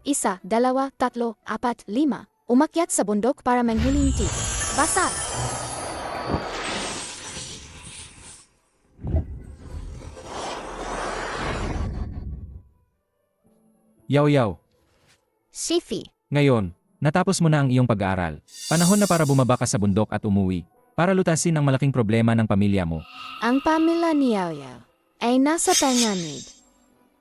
1, 2, 3, 4, 5. Umakyat sa bundok para manghuling tigre. Basag! Yaw-yaw, Shifi. ngayon, natapos mo na ang iyong pag-aaral. Panahon na para bumaba ka sa bundok at umuwi, para lutasin ang malaking problema ng pamilya mo. Ang pamilya ni Yao Yao ay nasa Tanganid.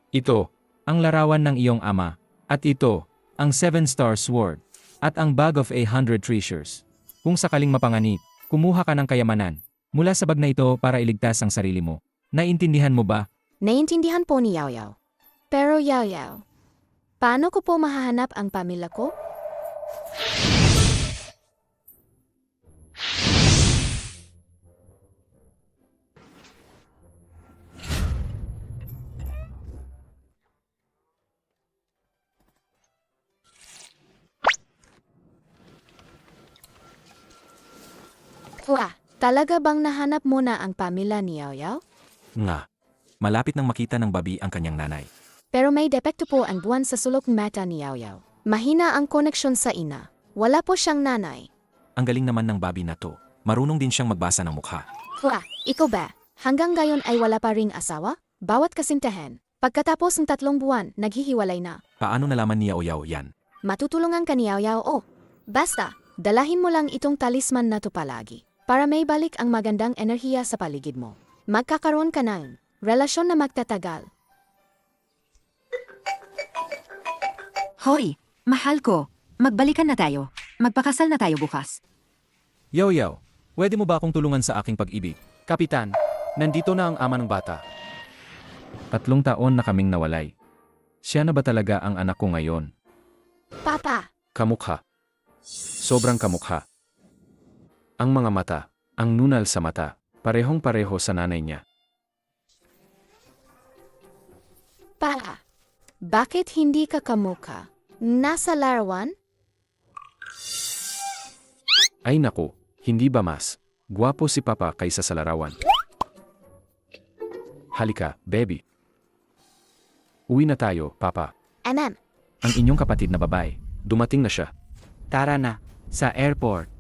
Ito, ang larawan ng iyong ama. At ito, ang 7-star sword. At ang bag of 100 treasures. Kung sakaling mapanganib, kumuha ka ng kayamanan mula sa bag na ito para iligtas ang sarili mo. Naiintindihan mo ba? Naiintindihan po ni Yao Yao. Pero Yao Yao, paano ko po mahahanap ang pamilya ko? Wah, talaga bang nahanap mo na ang pamilya ni Yao Yao? Nga. Malapit nang makita ng babi ang kanyang nanay. Pero may depekto po ang buwan sa sulok mata ni Yao Yao. Mahina ang koneksyon sa ina. Wala po siyang nanay. Ang galing naman ng babi na to. Marunong din siyang magbasa ng mukha. Wah, ikaw ba? Hanggang ngayon ay wala pa ring asawa? Bawat kasintahan. Pagkatapos ng 3 buwan, naghihiwalay na. Paano nalaman ni Yao Yao yan? Matutulungan ka ni Yao Yao o. Basta, dalahin mo lang itong talisman na to palagi. Para may balik ang magandang enerhiya sa paligid mo. Magkakaroon ka ng relasyon na magtatagal. Hoy, mahal ko. Magbalikan na tayo. Magpakasal na tayo bukas. Yaw-yaw, pwede mo ba akong tulungan sa aking pag-ibig? Kapitan, nandito na ang ama ng bata. 3 taon na kaming nawalay. Siya na ba talaga ang anak ko ngayon? Papa, Kamukha. Sobrang kamukha. Ang mga mata, ang nunal sa mata, parehong-pareho sa nanay niya. para. Bakit hindi ka kamukha? Nasa larawan? Ay naku, hindi ba mas gwapo si Papa kaysa sa larawan? Halika, baby. Uwi na tayo, Papa. Anam, Ang inyong kapatid na babae, dumating na siya. Tara na, sa airport.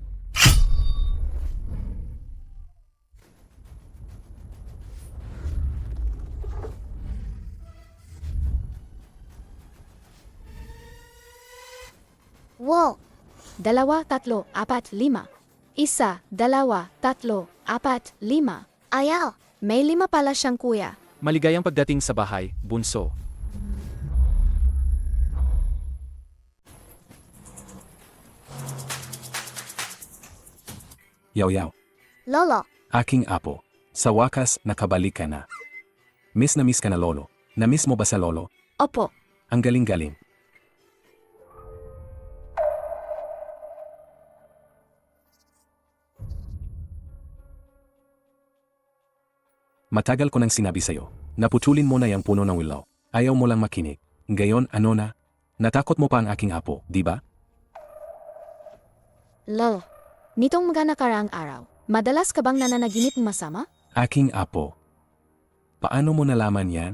wow. 2, 3, 4, 5. 1, 2, 3, 4, 5. Ayaw, may 5 pala siyang kuya. Maligayang pagdating sa bahay, bunso. Yaw-yaw, Lolo, aking apo, sa wakas nakabalik ka na. Miss na miss ka na lolo. Na-miss mo ba sa lolo? opo. Ang galing-galing. Matagal ko nang sinabi sa'yo, naputulin mo na yung puno ng willow. Ayaw mo lang makinig. Ngayon, ano na? Natakot mo pa ang aking apo, di ba? Lolo, nitong mga nakaraang araw, madalas ka bang nananaginip ng masama? Aking apo. Paano mo nalaman yan?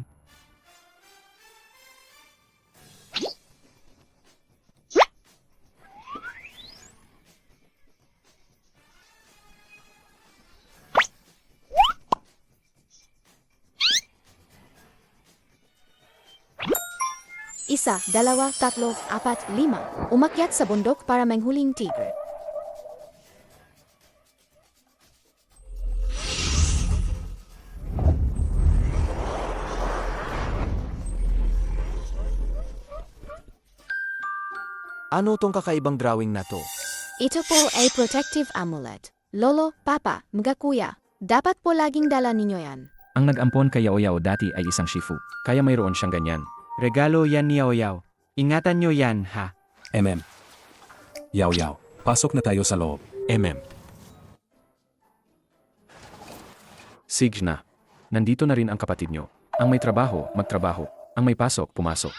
Isa, 2, 3, 4, 5. Umakyat sa bundok para manghuling tigre. Ano tong kakaibang drawing na to? Ito po ay protective amulet. Lolo, Papa, mga kuya, dapat po laging dala ninyo yan. Ang nag-ampon kay Yaoyao dati ay isang shifu, kaya mayroon siyang ganyan. Regalo yan ni Yaoyao. Ingatan nyo yan, ha? Yaw-yaw, pasok na tayo sa loob. Sige na. Nandito na rin ang kapatid nyo. Ang may trabaho, magtrabaho. Ang may pasok, pumasok.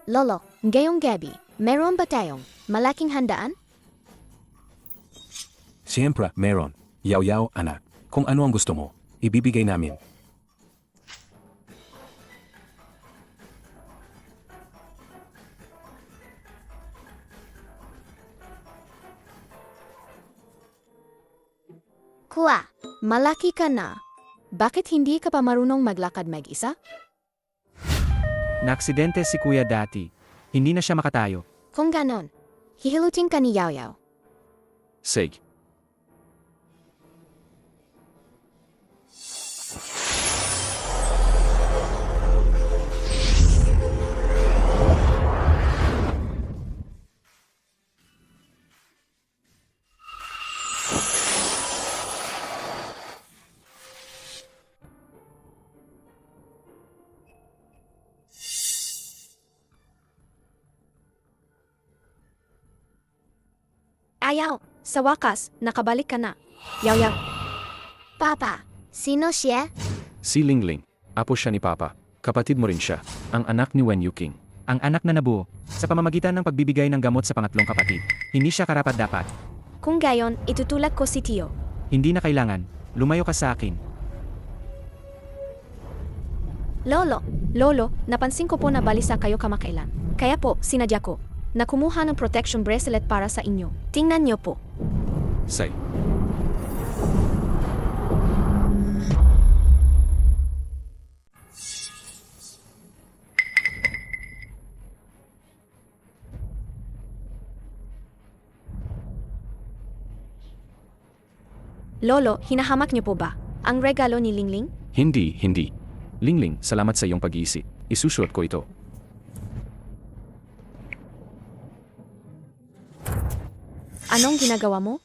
Lolo, ngayong gabi, meron ba tayong malaking handaan? Siyempre, meron. Yaw-yaw, anak. Kung ano ang gusto mo, ibibigay namin. Kuya, malaki ka na. Bakit hindi ka pa marunong maglakad mag-isa? Naaksidente si kuya dati. Hindi na siya makatayo. Kung ganon, hihilutin ka ni Yaw Yaw. Sige. Ayaw, sa wakas, nakabalik ka na. Yaw Yaw. Papa, sino siya? Si Lingling. Apo siya ni Papa. Kapatid mo rin siya. Ang anak ni Wen Yuking. Ang anak na nabuo sa pamamagitan ng pagbibigay ng gamot sa pangatlong kapatid. Hindi siya karapat-dapat. Kung gayon, itutulak ko si Tio. Hindi na kailangan. Lumayo ka sa akin. Lolo, napansin ko po na balisa kayo kamakailan. Kaya po, sinadya ko na kumuha ng protection bracelet para sa inyo. Tingnan niyo po. Sige. Lolo, hinahamak niyo po ba ang regalo ni Lingling? Hindi. Lingling, salamat sa iyong pag-iisip. Isusuot ko ito. Anong ginagawa mo?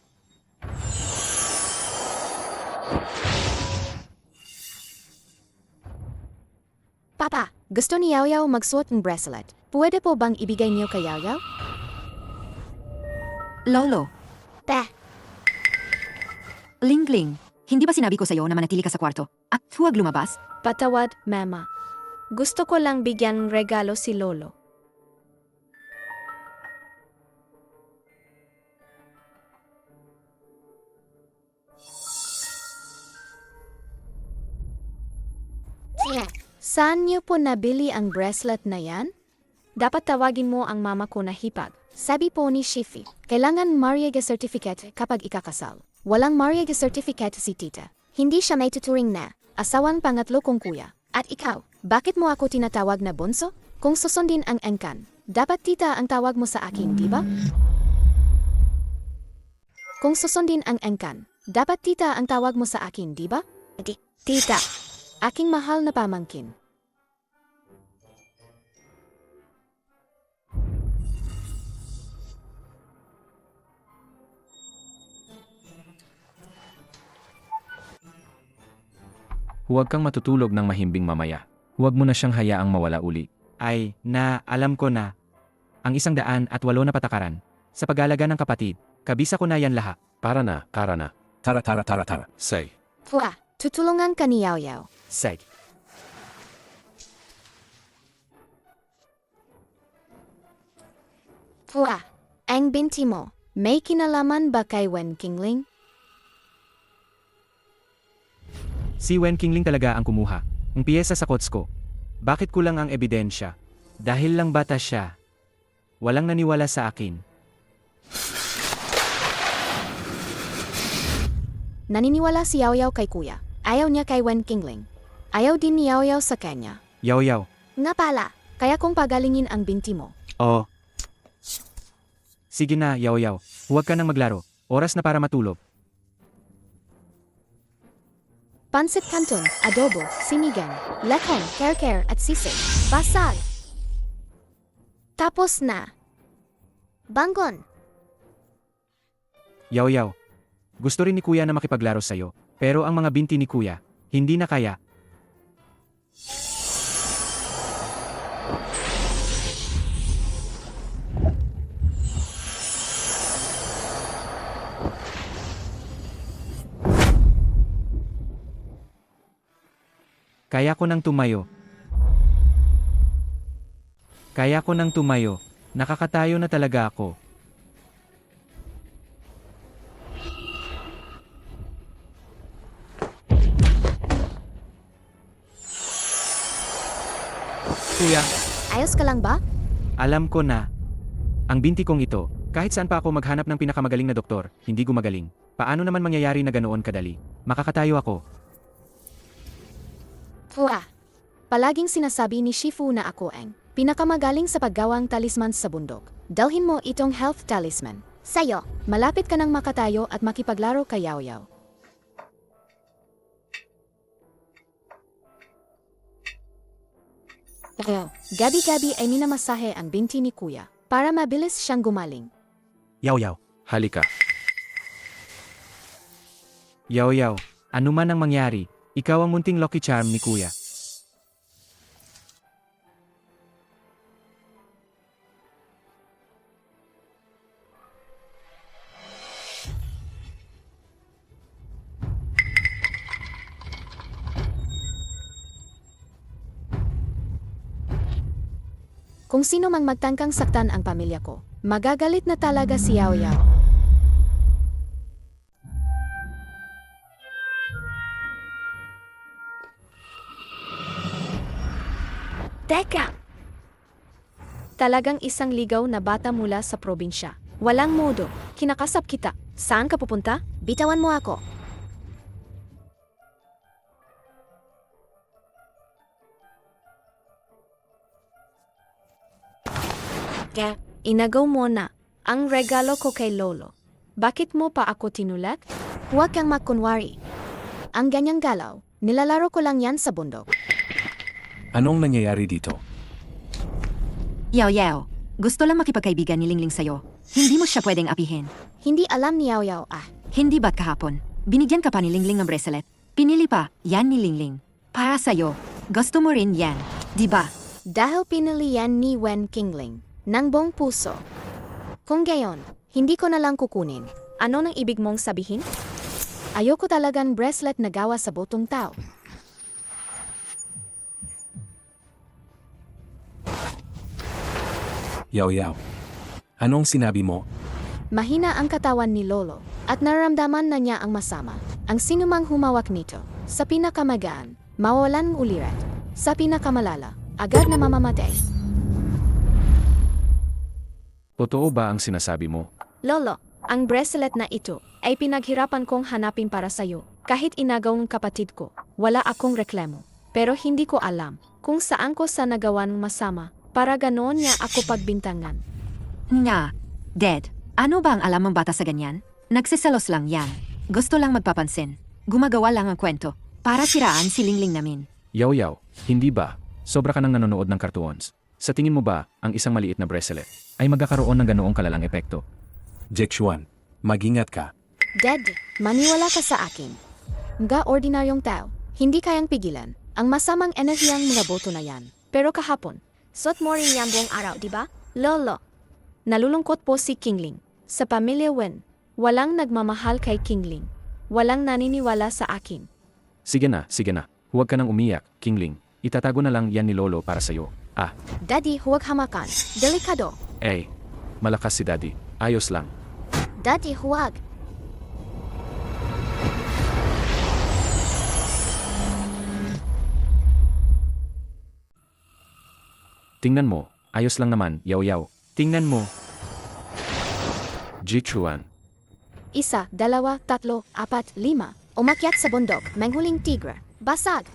Papa, gusto ni Yaw Yaw magsuot ng bracelet. Pwede po bang ibigay niyo kay Yaw Yaw? Lolo, Te, Lingling, hindi ba sinabi ko sa'yo na manatili ka sa kwarto? At huwag lumabas? patawad, Mama. Gusto ko lang bigyan ng regalo si Lolo. Saan niyo po nabili ang bracelet na yan? Dapat tawagin mo ang mama ko na hipag. Sabi po ni Shifi, kailangan Mariega certificate kapag ikakasal. Walang Mariega certificate si tita. Hindi siya may tuturing na asawang pangatlo kong kuya. At ikaw, bakit mo ako tinatawag na bunso? Kung susundin ang angkan, dapat tita ang tawag mo sa akin, di ba? Kung susundin ang angkan, dapat tita ang tawag mo sa akin, di ba? Tita, aking mahal na pamangkin. Huwag kang matutulog ng mahimbing mamaya. Huwag mo na siyang hayaang mawala uli. Ay, alam ko na. Ang 108 na patakaran. Sa pag-alaga ng kapatid, kabisa ko na yan lahat. Para na. Tara. Sige. Pua, tutulungan ka ni Yaw Yaw. Sige. Pua, ang binti mo, may kinalaman ba kay Wen Qingling? Si Wen Qingling talaga ang kumuha. Ang piyesa sa kots ko. Bakit kulang ang ebidensya? Dahil lang bata siya. Walang naniwala sa akin. Naniniwala si Yaw Yaw kay kuya. Ayaw niya kay Wen Qingling. Ayaw din ni Yaw Yaw sa kanya. Yaw. Nga pala, kaya kong pagalingin ang binti mo. Oh. Sige na, Yaw. Huwag ka nang maglaro. Oras na para matulog. Pansit canton, adobo, sinigang, lekong, kerker at sisig. Basag. Tapos na. Bangon. Yaw. Gusto rin ni kuya na makipaglaro sa'yo. Pero ang mga binti ni kuya, hindi na kaya. Kaya ko nang tumayo. Nakakatayo na talaga ako. Kuya, Ayos ka lang ba? alam ko na. Ang binti kong ito, kahit saan pa ako maghanap ng pinakamagaling na doktor, hindi gumagaling. Paano naman mangyayari na ganoon kadali? Makakatayo ako. Hua! Palaging sinasabi ni Shifu na ako ang pinakamagaling sa paggawang talisman sa bundok. Dalhin mo itong health talisman. Sa'yo, malapit ka nang makatayo at makipaglaro kay Yao Yao. Gabi-gabi ay minamasahe ang binti ni Kuya para mabilis siyang gumaling. Yaw-yaw. Halika. Yaw-yaw. Ano man ang mangyari, ikaw ang munting lucky charm ni Kuya. Kung sino mang magtangkang saktan ang pamilya ko, magagalit na talaga si Yao Yao. Teka! Talagang isang ligaw na bata mula sa probinsya. Walang modo. Kinakasap kita. Saan ka pupunta? Bitawan mo ako. Inagaw mo na ang regalo ko kay Lolo. Bakit mo pa ako tinulak? Huwag kang makunwari. Ang ganyang galaw, nilalaro ko lang yan sa bundok. Anong nangyayari dito? Yao Yao, gusto lang makipagkaibigan ni Lingling sa'yo. Hindi mo siya pwedeng apihin. Hindi alam ni Yao Yao Hindi ba't kahapon? Binigyan ka pa ni Lingling ng bracelet. Pinili pa, yan ni Lingling. Para sa'yo. Gusto mo rin yan, di ba? Dahil pinili yan ni Wen Qingling ng buong puso. Kung gayon, hindi ko na lang kukunin. Ano nang ibig mong sabihin? Ayoko talagang bracelet na gawa sa botong tao. Yao Yao. Anong sinabi mo? Mahina ang katawan ni Lolo at nararamdaman na niya ang masama. Ang sinumang humawak nito, sa pinakamagaan, mawalan ulirat. Sa pinakamalala, agad na mamamatay. Totoo ba ang sinasabi mo? Lolo, ang bracelet na ito ay pinaghirapan kong hanapin para sa'yo. Kahit inagaw ng kapatid ko, wala akong reklamo. Pero hindi ko alam kung saan ko sa nagawan masama para ganoon niya ako pagbintangan. Nga, Dad, ano ba ang alam ng bata sa ganyan? Nagsiselos lang yan. Gusto lang magpapansin. Gumagawa lang ang kwento para siraan si Lingling namin. Yaw-yaw, hindi ba? Sobra ka nang nanonood ng cartoons. Sa tingin mo ba, ang isang maliit na bracelet ay magkakaroon ng ganoong kalalang epekto? Jexuan, mag-ingat ka. Dad, maniwala ka sa akin. Mga ordinaryong tao, hindi kayang pigilan ang masamang enerhiyang mga boto na yan. Pero kahapon, suot mo rin yan buong araw, di ba? Lolo, nalulungkot po si Qingling. Sa pamilya Wen, walang nagmamahal kay Qingling. Walang naniniwala sa akin. Sige na, sige na. Huwag ka nang umiyak, Qingling. Itatago na lang yan ni Lolo para sa'yo. Ah, Daddy, huwag hamakan. Delikado. malakas si Daddy. Ayos lang. Daddy, huwag. Tingnan mo, ayos lang naman, yaw-yaw. Tingnan mo. Jichuan. 1, 2, 3, 4, 5. Umakyat sa bundok, manghuling tigre. Basag.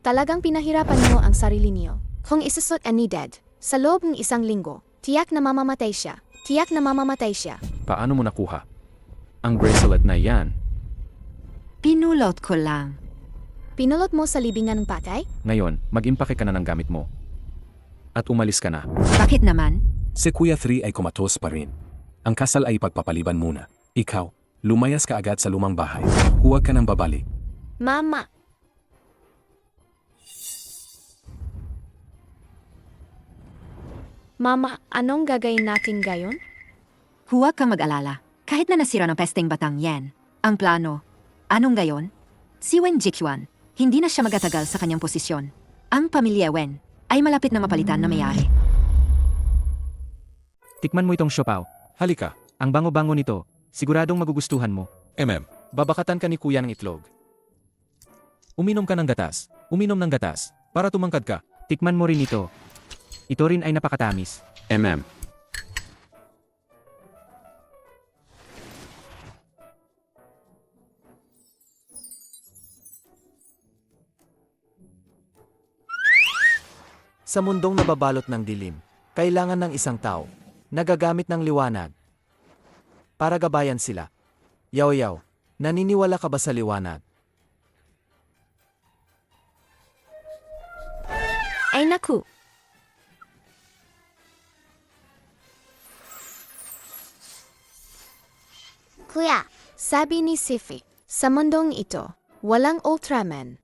Talagang pinahirapan mo ang sarili niyo. Kung isusot ni Dad, sa loob ng 1 linggo, tiyak na mamamatay siya. Tiyak na mamamatay siya. Paano mo nakuha ang bracelet na yan? Pinulot ko lang. Pinulot mo sa libingan ng patay? Ngayon, mag-impake ka na ng gamit mo. At umalis ka na. Bakit naman? Si Kuya 3 ay kumatos pa rin. Ang kasal ay pagpapaliban muna. Ikaw, lumayas ka agad sa lumang bahay. Huwag ka nang babalik. Mama! Mama, anong gagawin natin gayon? Huwag kang mag-alala. Kahit na nasira ng pesteng batang yan. Ang plano. Anong gayon? Si Wen Jichuan, hindi na siya magatagal sa kanyang posisyon. Ang pamilya Wen ay malapit na mapalitan na may-ari. Tikman mo itong siopaw. Halika. Ang bango-bango nito. Siguradong magugustuhan mo. MM. Babakatan ka ni Kuya ng itlog. Uminom ka ng gatas. Uminom ng gatas. Para tumangkad ka. Tikman mo rin ito. Ito rin ay napakatamis. Sa mundong nababalot ng dilim, kailangan ng isang tao na gagamit ng liwanag para gabayan sila. Yaw-yaw, naniniwala ka ba sa liwanag? Ay naku! Kuya, sabi ni Sifi, sa mundong ito, walang Ultraman.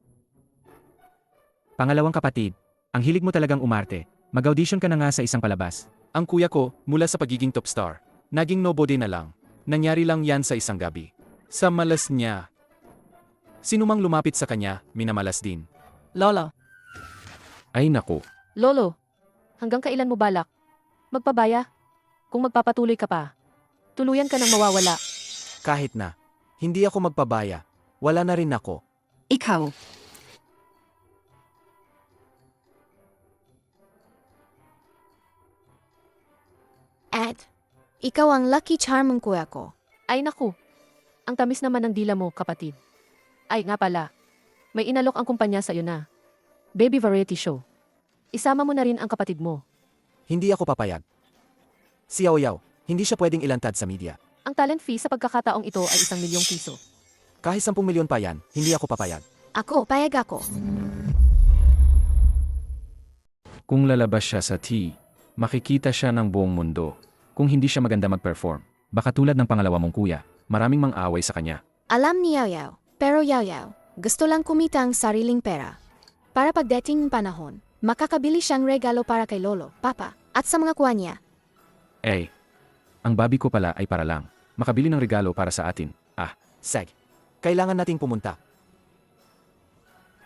Pangalawang kapatid, ang hilig mo talagang umarte. Mag-audition ka na nga sa isang palabas. Ang kuya ko, mula sa pagiging top star, naging nobody na lang. Nangyari lang yan sa isang gabi. Sa malas niya. Sinumang lumapit sa kanya, minamalas din. Lola, Ay nako. Lolo, hanggang kailan mo balak? Magpabaya? Kung magpapatuloy ka pa, tuluyan ka nang mawawala. Kahit na, hindi ako magpabaya. Wala na rin ako. Ikaw, Ed, ikaw ang lucky charm ng kuya ko. Ay naku, ang tamis naman ng dila mo, kapatid. Ay nga pala, may inalok ang kumpanya sa'yo na. Baby Variety Show. Isama mo na rin ang kapatid mo. Hindi ako papayag. Si Yaw-Yaw, hindi siya pwedeng ilantad sa media. Ang talent fee sa pagkakataong ito ay 1 milyong piso. Kahit 10 milyon pa yan, hindi ako papayag. Ako, payag ako. Kung lalabas siya sa T, makikita siya ng buong mundo. Kung hindi siya maganda mag-perform, baka tulad ng pangalawa mong kuya, maraming mang-away sa kanya. Alam ni Yaw-Yaw, pero Yaw-Yaw, gusto lang kumita ang sariling pera. Para pagdating ng panahon, makakabili siyang regalo para kay Lolo, Papa, at sa mga kuwa niya. Eh, ang babi ko pala ay para lang. Makabili ng regalo para sa atin. Seg, kailangan nating pumunta.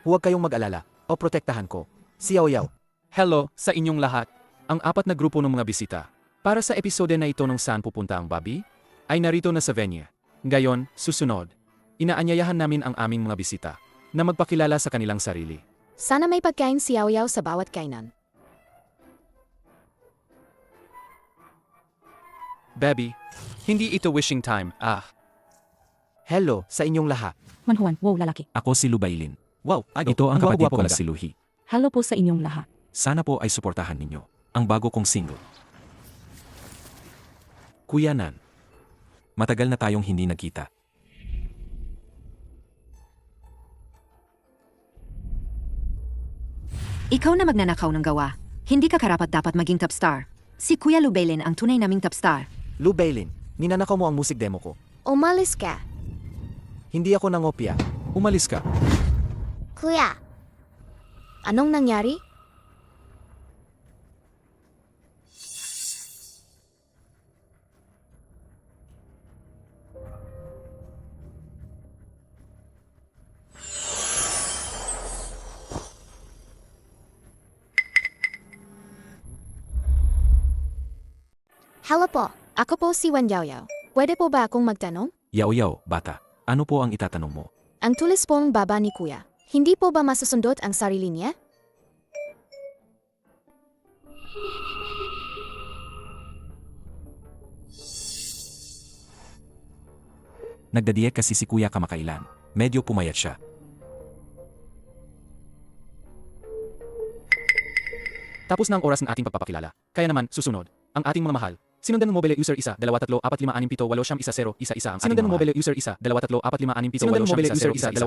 Huwag kayong mag-alala, o protektahan ko. Si Yaw-Yaw, Hello sa inyong lahat. Ang 4 na grupo ng mga bisita. Para sa episode na ito ng Saan Pupunta ang Babi, ay narito na sa venue. Ngayon, susunod, inaanyayahan namin ang aming mga bisita na magpakilala sa kanilang sarili. Sana may pagkain si Yaw-Yaw sa bawat kainan. Baby, hindi ito wishing time. hello sa inyong lahat. Manhuan, wow, lalaki. Ako si Lubailin. Wow, Ito ang kapatid gwapo ko na talaga. si Luhi. Hello po sa inyong lahat. Sana po ay suportahan ninyo ang bago kong single. Kuya Nan, matagal na tayong hindi nagkita. ikaw na magnanakaw ng gawa. Hindi ka karapat dapat maging top star. Si Kuya Lubelin ang tunay naming top star. Lou Bailin, ninanakaw mo ang musik demo ko. Umalis ka. Hindi ako nangopya. Umalis ka. Kuya, anong nangyari? Hello po, ako po si Wan Yaw-Yaw. Pwede po ba akong magtanong? Yaw-yaw, bata. Ano po ang itatanong mo? Ang tulis pong baba ni Kuya, hindi po ba masusundot ang sarili niya? Nagdadiet kasi si kuya kamakailan. Medyo pumayat siya. Tapos na ang oras ng ating pagpapakilala. Kaya naman, susunod, ang ating mga mahal. Sinundan mo mobile user 1, 2, 3, 4, 5, 6, 7, 8, 10, 1, 1 ang sinundan mo mobile user 1, 2, 3, 4, 5, 6, 7, 8, 10,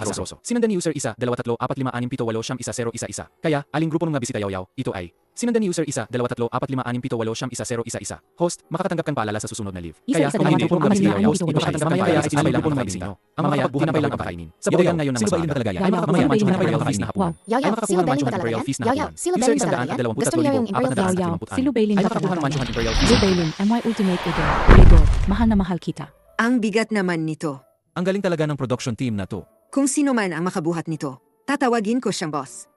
1, 1 sinundan ni user 1, 2, 3, 4, 5, 6, 7, 8, 10, 1, 1 Kaya, aling grupo ng mga bisita Yaw-Yaw, ito ay sinundan ni user 1, 2, 3, 4, 5, 6, 7, 8, 10, 1, 1 Host, makakatanggap kang paalala sa susunod na live. Isa, Kaya, isa, kung hindi dalawa, grupo ng mga bisita tatlo, Yaw-Yaw, anim, pito, ipakita walo, mamaya siyam, ay isa, sinundan sero, grupo ng mga bisita. Ang mamaya, buhanapay lang ang pagkainin. Sa bodegang ngayon ng Sino ba masama. yun talaga yan? Ay makakamaya mansion ng Imperial Feast na hapunan. Yaw-Yaw, Ay sila makakakuha ng Belling mansion ng talaga Imperial yan? Feast na Yaw-Yaw, hapunan. sila User Belling 1, talaga yan? 2, Gusto niya yung Imperial Yaw-Yaw, Feast? si Lubelin Ay ka makakuha ng talaga. mansion ng Imperial Feast. Lubelin, MY Ultimate Idol. Idol, mahal na mahal kita. Ang bigat naman nito. Ang galing talaga ng production team na to. Kung sino man ang makabuhat nito, tatawagin ko siyang boss.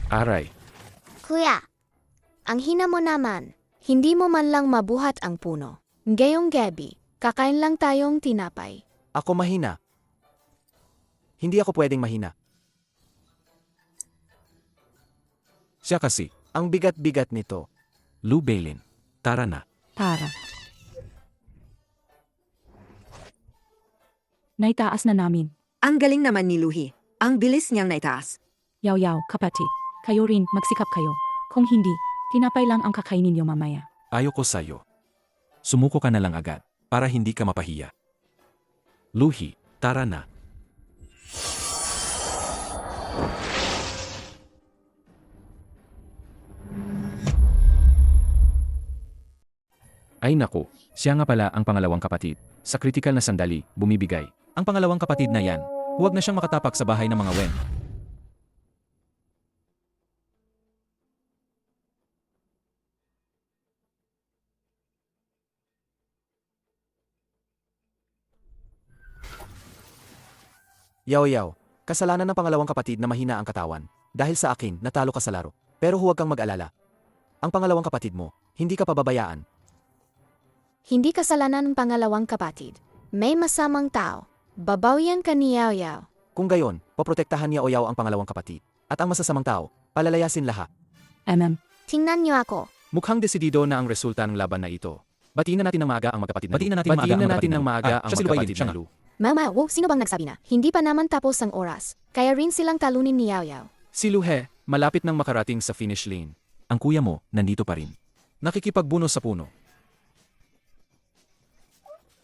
Aray, Kuya, Ang hina mo naman. Hindi mo man lang mabuhat ang puno. Ngayong gabi, kakain lang tayong tinapay. Ako mahina. Hindi ako pwedeng mahina. Siya kasi, Ang bigat-bigat nito. Lou Bailin. Tara na. Tara. Naitaas na namin. Ang galing naman ni Luhi. Ang bilis niyang naitaas. Yaw-yaw, kapatid. Kayo rin, magsikap kayo. Kung hindi, tinapay lang ang kakainin niyo mamaya. Ayoko sa'yo. Sumuko ka na lang agad, para hindi ka mapahiya. Luhi, tara na. Ay naku, siya nga pala ang pangalawang kapatid. Sa kritikal na sandali, bumibigay. Ang pangalawang kapatid na yan, huwag na siyang makatapak sa bahay ng mga Wen. Yaw-yaw, kasalanan ng pangalawang kapatid na mahina ang katawan. Dahil sa akin, natalo ka sa laro. Pero huwag kang mag-alala. Ang pangalawang kapatid mo, hindi ka pababayaan. Hindi kasalanan ng pangalawang kapatid. May masamang tao. Babawian ka ni Yao Yao. Kung gayon, poprotektahan ni Yaw-yaw ang pangalawang kapatid. At ang masasamang tao, palalayasin lahat. Tingnan niyo ako. Mukhang desidido na ang resulta ng laban na ito. Batiin na natin ng maaga ang magkapatid na Lu. Batiin na natin ng maaga ang Siya si magkapatid Lubailin, siya siya nga. Lu. Mama, wow, sino bang nagsabi na? Hindi pa naman tapos ang oras. Kaya rin silang talunin ni Yao Yao. Si Luhe, malapit nang makarating sa finish lane. Ang kuya mo, nandito pa rin. Nakikipagbuno sa puno.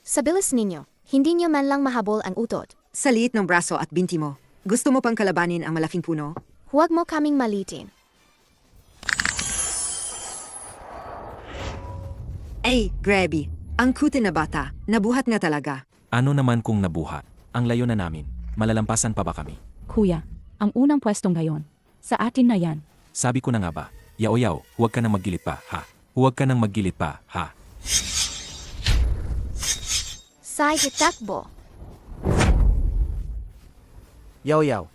Sa bilis ninyo, hindi niyo man lang mahabol ang utot. Sa liit ng braso at binti mo. Gusto mo pang kalabanin ang malaking puno? Huwag mo kaming malitin. Ay, grabe. Ang cute na bata. Nabuhat nga talaga. Ano naman kung nabuhat? Ang layo na namin. Malalampasan pa ba kami? Kuya, ang unang pwestong ngayon. Sa atin na yan. Sabi ko na nga ba, Yaw-yaw, huwag ka nang maggilit pa, ha? Huwag ka nang maggilit pa, ha? Say takbo. Yaw-yaw,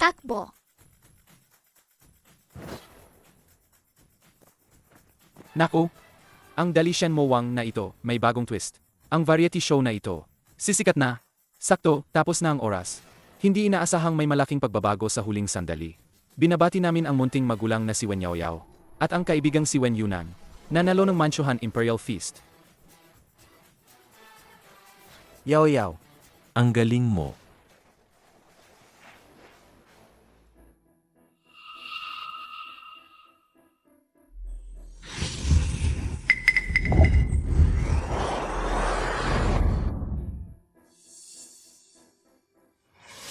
Takbo. Naku, ang Dalishan Mowang na ito, may bagong twist. Ang variety show na ito. Sisikat na. Sakto, tapos na ang oras. Hindi inaasahang may malaking pagbabago sa huling sandali. Binabati namin ang munting magulang na si Wen Yaoyao at ang kaibigang si Wen Yunan, nanalo ng Manchuhan Imperial Feast. yaw-yaw. Ang galing mo.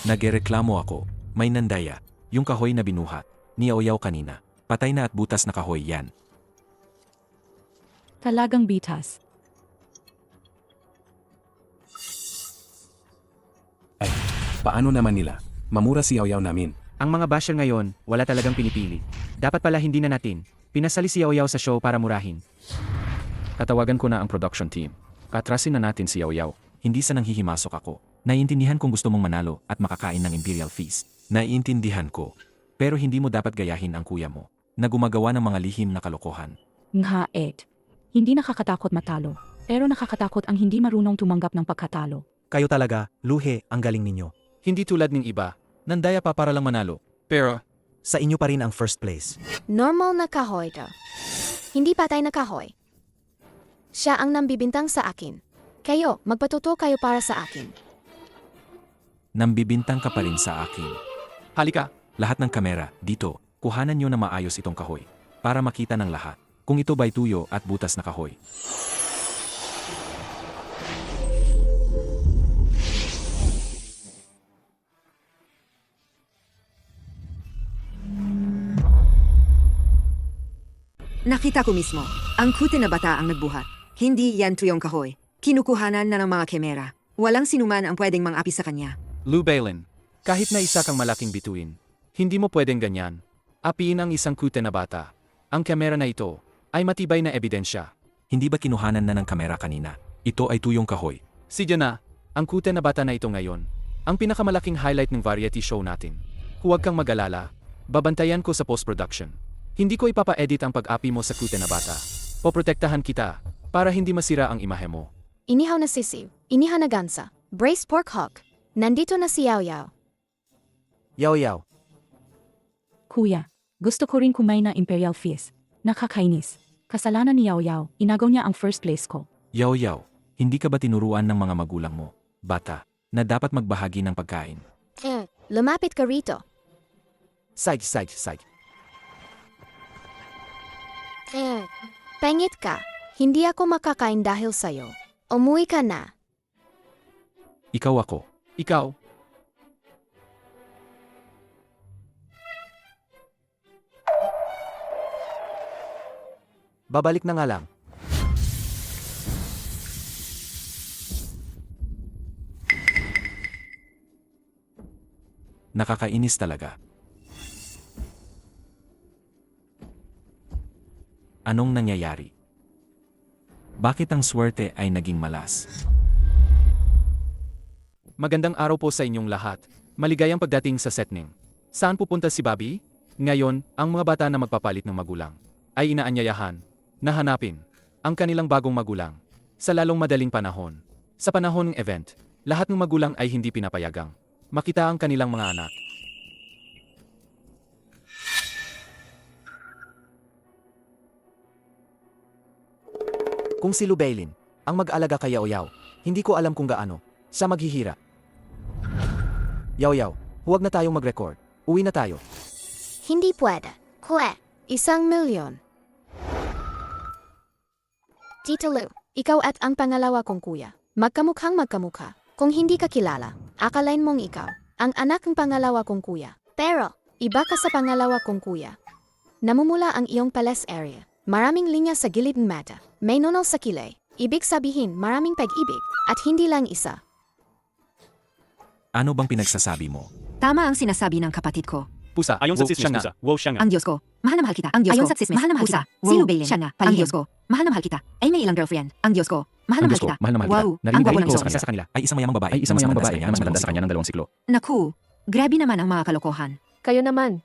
Nagreklamo ako. May nandaya. Yung kahoy na binuhat. Ni Yaoyao kanina. Patay na at butas na kahoy yan. Talagang bitas. Paano naman nila? Mamura si Yaoyao namin. Ang mga basher ngayon, wala talagang pinipili. Dapat pala hindi na natin. Pinasali si Yaoyao sa show para murahin. Tatawagan ko na ang production team. Katrasin na natin si Yaoyao. Hindi sa nanghihimasok ako. Naiintindihan kung gusto mong manalo at makakain ng Imperial Feast. Naiintindihan ko. Pero hindi mo dapat gayahin ang kuya mo na gumagawa ng mga lihim na kalokohan. Nga Ed. Hindi nakakatakot matalo. Pero nakakatakot ang hindi marunong tumanggap ng pagkatalo. Kayo talaga, Luhe, ang galing ninyo. Hindi tulad ng iba. Nandaya pa para lang manalo. Pero, Sa inyo pa rin ang first place. Normal na kahoy to. Hindi patay na kahoy. Siya ang nambibintang sa akin. Kayo, magpatuto kayo para sa akin. Nambibintang ka pa rin sa akin. halika. Lahat ng kamera, dito, kuhanan nyo na maayos itong kahoy. Para makita ng lahat. Kung ito ba'y tuyo at butas na kahoy. Nakita ko mismo. Ang cute na bata ang nagbuhat. Hindi yan tuyong kahoy. Kinukuhanan na ng mga kamera. Walang sinuman ang pwedeng mang-api sa kanya. Lou Bailin, kahit na isa kang malaking bituin, hindi mo pwedeng ganyan. Apiin ang isang kute na bata. Ang kamera na ito ay matibay na ebidensya. Hindi ba kinuhanan na ng kamera kanina? Ito ay tuyong kahoy. Si Jana, ang kute na bata na ito ngayon, ang pinakamalaking highlight ng variety show natin. Huwag kang mag-alala. Babantayan ko sa post-production. Hindi ko ipapa-edit ang pag-api mo sa cute na bata. Poprotektahan kita para hindi masira ang imahe mo. Inihaw na sisiw, inihaw na gansa, braised pork hock. Nandito na si Yao Yao. Yaw yaw. Kuya, gusto ko rin kumain ng Imperial Feast. Nakakainis. Kasalanan ni Yao Yao, inagaw niya ang first place ko. Yaw yaw, hindi ka ba tinuruan ng mga magulang mo, bata, na dapat magbahagi ng pagkain? Lumapit ka rito. Side, side, side. Pengit ka. Hindi ako makakain dahil sa'yo. Umuwi ka na. Ikaw ako. Ikaw, Babalik na nga lang. Nakakainis talaga. Anong nangyayari? Bakit ang swerte ay naging malas? magandang araw po sa inyong lahat. Maligayang pagdating sa setning. Saan pupunta si Bobby? Ngayon, ang mga bata na magpapalit ng magulang ay inaanyayahan na hanapin ang kanilang bagong magulang sa lalong madaling panahon. Sa panahon ng event, lahat ng magulang ay hindi pinapayagang makita ang kanilang mga anak. Kung si Lubailin ang mag-alaga kay Yao Yao, hindi ko alam kung gaano siya maghihira. Yao Yao, huwag na tayong mag-record. Uwi na tayo. Hindi pwede. Kwe, 1,000,000. Tito Lu, ikaw at ang pangalawa kong kuya. Magkamukhang magkamukha. Kung hindi ka kilala, akalain mong ikaw, ang anak ng pangalawa kong kuya. Pero, iba ka sa pangalawa kong kuya. Namumula ang iyong palace area. Maraming linya sa gilid ng mata. May nunal sa kilay. Ibig sabihin maraming pag-ibig, at hindi lang isa. Ano bang pinagsasabi mo? Tama ang sinasabi ng kapatid ko. Pusa, ayon sa siya nga. Wow siya nga. Ang Diyos ko, mahal na mahal kita. Ang Diyos Ayon ko, sa tsismis, mahal na mahal pusa, kita. wow, Si Lubailin, siya nga, ang palihim. Diyos ko, mahal na mahal kita. Ay may ilang girlfriend. Ang Diyos ko, mahal na mahal kita. mahal na mahal Wow, kita. ang Narinig gwapo ko ng sa isang. isa sa kanila ay isang mayamang babae na mas maganda sa kanya ng dalawang siklo. Naku, grabe naman ang mga kalokohan. Kayo naman,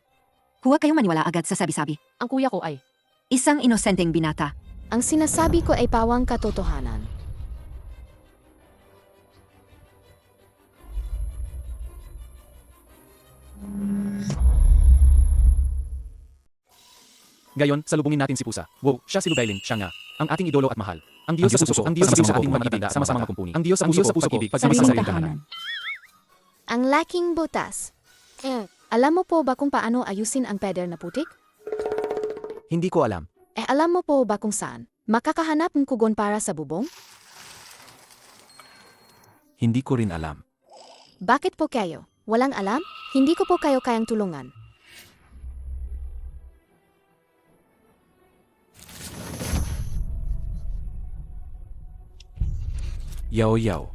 Huwag kayong maniwala agad sa sabi-sabi. ang kuya ko ay. Isang inosenteng binata. Ang sinasabi ko ay pawang katotohanan. Ngayon, salubungin natin si Pusa. Wow, siya si Lubailin, siya nga. Ang ating idolo at mahal. Ang Diyos sa puso ko, ang Diyos sa ating pag-ibig, sama-sama mga kumpuni. Ang Diyos sa puso ko, pag-ibig, Sariling pagmamahal. tahanan. Ang laking butas. Alam mo po ba kung paano ayusin ang peder na putik? Hindi ko alam. Alam mo po ba kung saan? Makakahanap ng kugon para sa bubong? Hindi ko rin alam. Bakit po kayo? Walang alam? Hindi ko po kayo kayang tulungan. Yao Yao.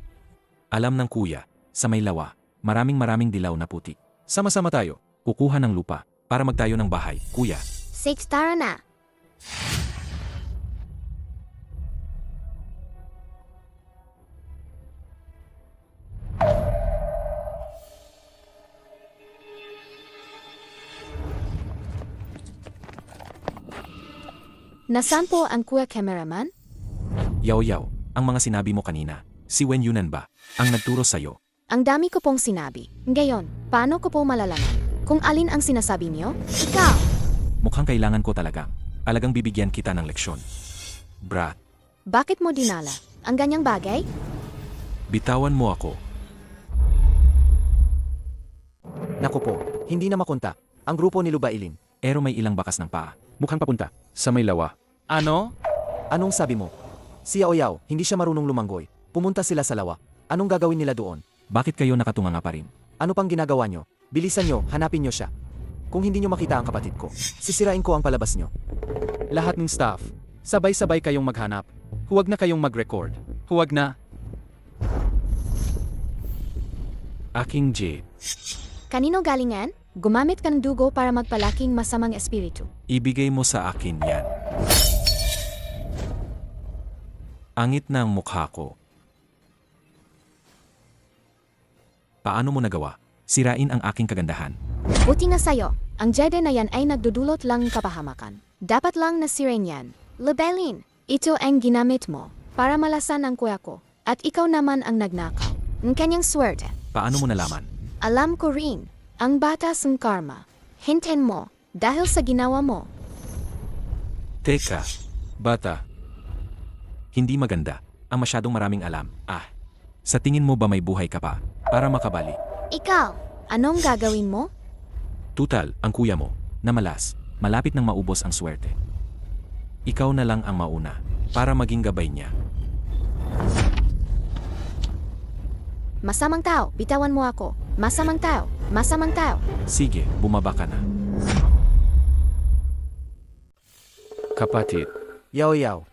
Alam ng kuya, sa may lawa, maraming dilaw na putik. Sama-sama tayo. Kukuha ng lupa para magtayo ng bahay, kuya. Six, tara na. Nasaan po ang kuya cameraman? Yao Yao, ang mga sinabi mo kanina, si Wen Yunan ba, ang nagturo sa'yo? Ang dami ko pong sinabi. Ngayon, paano ko po malalaman kung alin ang sinasabi niyo? Ikaw! Mukhang kailangan ko talagang, alagang bibigyan kita ng leksyon. Brat, Bakit mo dinala? Ang ganyang bagay? bitawan mo ako. Naku po, hindi na makontak. Ang grupo ni Lubailin. Pero may ilang bakas ng paa. Mukhang papunta. Sa may lawa. Ano? Anong sabi mo? Si Yao Yao, hindi siya marunong lumanggoy. Pumunta sila sa lawa. Anong gagawin nila doon? Bakit kayo nakatunganga pa rin? Ano pang ginagawa nyo? Bilisan nyo, hanapin nyo siya. Kung hindi nyo makita ang kapatid ko, sisirain ko ang palabas nyo. Lahat ng staff. Sabay-sabay kayong maghanap. Huwag na kayong mag-record. Huwag na. Aking Jade, Kanino galingan? Gumamit ka ng dugo para magpalaking masamang espiritu. ibigay mo sa akin yan. Angit na ang mukha ko. Paano mo nagawa? Sirain ang aking kagandahan. Buti nga sa'yo, ang Jedi na yan ay nagdudulot lang kapahamakan. Dapat lang nasirin yan. Lebelin, ito ang ginamit mo para malasan ang kuya ko. At ikaw naman ang nagnakaw. Ang kanyang swerte. Paano mo nalaman? Alam ko rin, ang batas ng karma. Hintayin mo, dahil sa ginawa mo. Teka, bata. Hindi maganda. Ang masyadong maraming alam. Sa tingin mo ba may buhay ka pa? Para makabali. Ikaw, anong gagawin mo? Tutal, ang kuya mo, na malas, malapit nang maubos ang swerte. Ikaw na lang ang mauna, para maging gabay niya. Masamang tao, bitawan mo ako. Masamang tao, masamang tao. Sige, bumaba ka na. Kapatid, Yao Yao.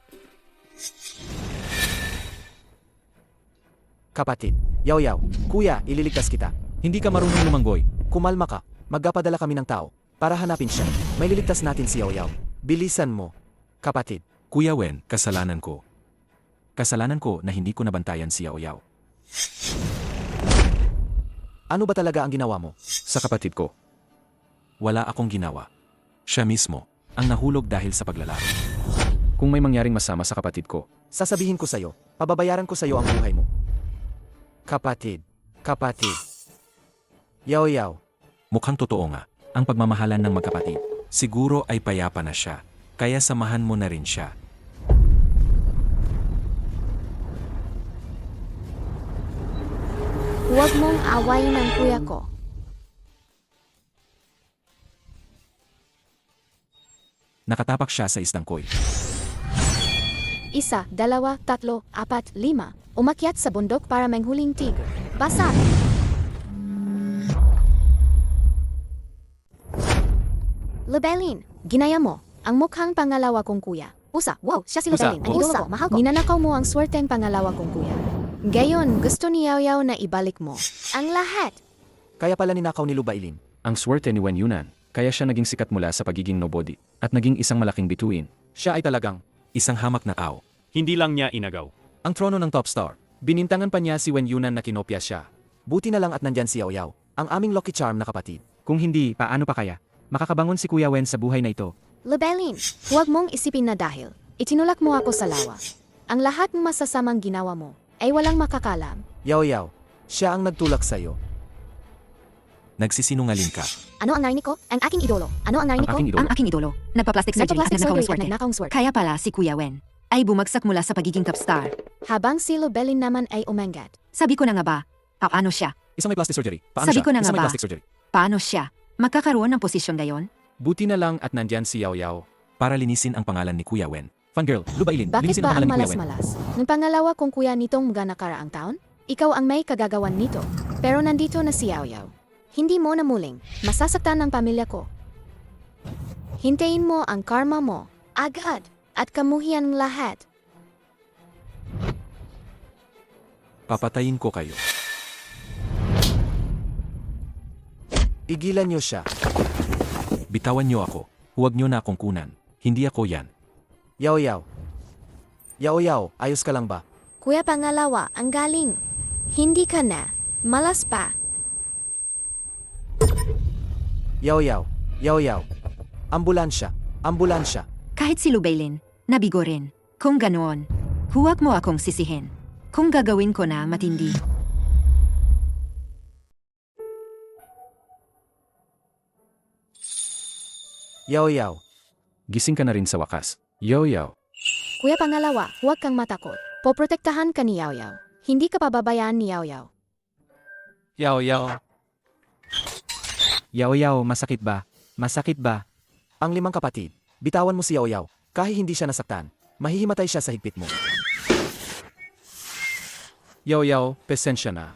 Kapatid, Yao Yao. Kuya, ililigtas kita. Hindi ka marunong lumanggoy. Kumalma ka. Magpapadala kami ng tao para hanapin siya. May liligtas natin si Yao Yao. Bilisan mo. Kapatid, Kuya Wen, kasalanan ko. Kasalanan ko na hindi ko nabantayan si Yao Yao. ano ba talaga ang ginawa mo? Sa kapatid ko, wala akong ginawa. Siya mismo, ang nahulog dahil sa paglalaro. kung may mangyaring masama sa kapatid ko, Sasabihin ko sa'yo, pababayaran ko sa'yo ang buhay mo. Kapatid, kapatid. Yao Yao. Mukhang totoo nga, ang pagmamahalan ng magkapatid. Siguro ay payapa na siya, kaya samahan mo na rin siya. Huwag mong awayin ang kuya ko. Nakatapak siya sa isdang koy. 1, 2, 3, 4, 5. Umakyat sa bundok para manghuling tigre. Basa! Lebelin, ginaya mo. Ang mukhang pangalawa kong kuya. Usa, wow, siya si Usa, Lebelin. Ang wow. idolo ko, mahal ko. Ninanakaw mo ang swerteng pangalawa kong kuya. Gayon, gusto ni Yao Yao na ibalik mo. Ang lahat. Kaya pala ninakaw ni Lubailin. ang swerte ni Wen Yunan, kaya siya naging sikat mula sa pagiging nobody, at naging isang malaking bituin. Siya ay talagang Isang hamak na tao. Hindi lang niya inagaw. ang trono ng top star. Binintangan pa niya si Wen Yunan na kinopya siya. Buti na lang at nandyan si Yao Yao, ang aming Lucky Charm na kapatid. Kung hindi, paano pa kaya? Makakabangon si Kuya Wen sa buhay na ito. Lebelin, huwag mong isipin na dahil itinulak mo ako sa lawa. Ang lahat ng masasamang ginawa mo ay walang makakalam. Yao Yao, siya ang nagtulak sa'yo. Nagsisinungaling ka. Ano ang narinig ko? Ang aking idolo. Ano ang narinig Ang ko? aking idolo. Ang aking idolo, nagpa-plastic surgery at Nagpa-plastic nagnakaw ng surgery at swerte. nagnakaw ng swerte. Kaya pala si Kuya Wen ay bumagsak mula sa pagiging top star. Habang si Lebelin naman ay umangat. Sabi ko na nga ba, paano siya? Isang may plastic surgery. Paano Sabi siya? ko na nga Isang may ba? plastic surgery. Paano siya? Magkakaroon ng posisyon gayon? Buti na lang at nandyan si Yao Yao. Para linisin ang pangalan ni Kuya Wen. Fangirl, Lubailin, Bakit linisin ba ang ang pangalan ni Kuya Wen. malas-malas? Nung pangalawa kong kuya nitong mga nakaraang taon, ikaw ang may kagagawan nito. Pero nandito na si Yao Yao. Hindi mo na muling masasaktan ng pamilya ko. Hintayin mo ang karma mo, agad, at kamuhian ng lahat. Papatayin ko kayo. Igilan niyo siya. Bitawan niyo ako. Huwag niyo na akong kunan. Hindi ako yan. Yao Yao. Yao Yao, ayos ka lang ba? Kuya pangalawa, ang galing. Hindi ka na. Malas pa. Yao Yao. Yao Yao. Ambulansya. Ambulansya. Kahit si Lubailin, nabigo rin. Kung ganoon, huwag mo akong sisihin. Kung gagawin ko na matindi. Yao Yao. Gising ka na rin sa wakas. Yao Yao. Kuya pangalawa, huwag kang matakot. Poprotektahan ka ni Yao Yao. Hindi ka pababayaan ni Yao Yao. Yao Yao. Yao Yao, masakit ba? Masakit ba? Ang 5 kapatid. Bitawan mo si Yao Yao. Kahit hindi siya nasaktan, mahihimatay siya sa higpit mo. Yao Yao, pesensya na.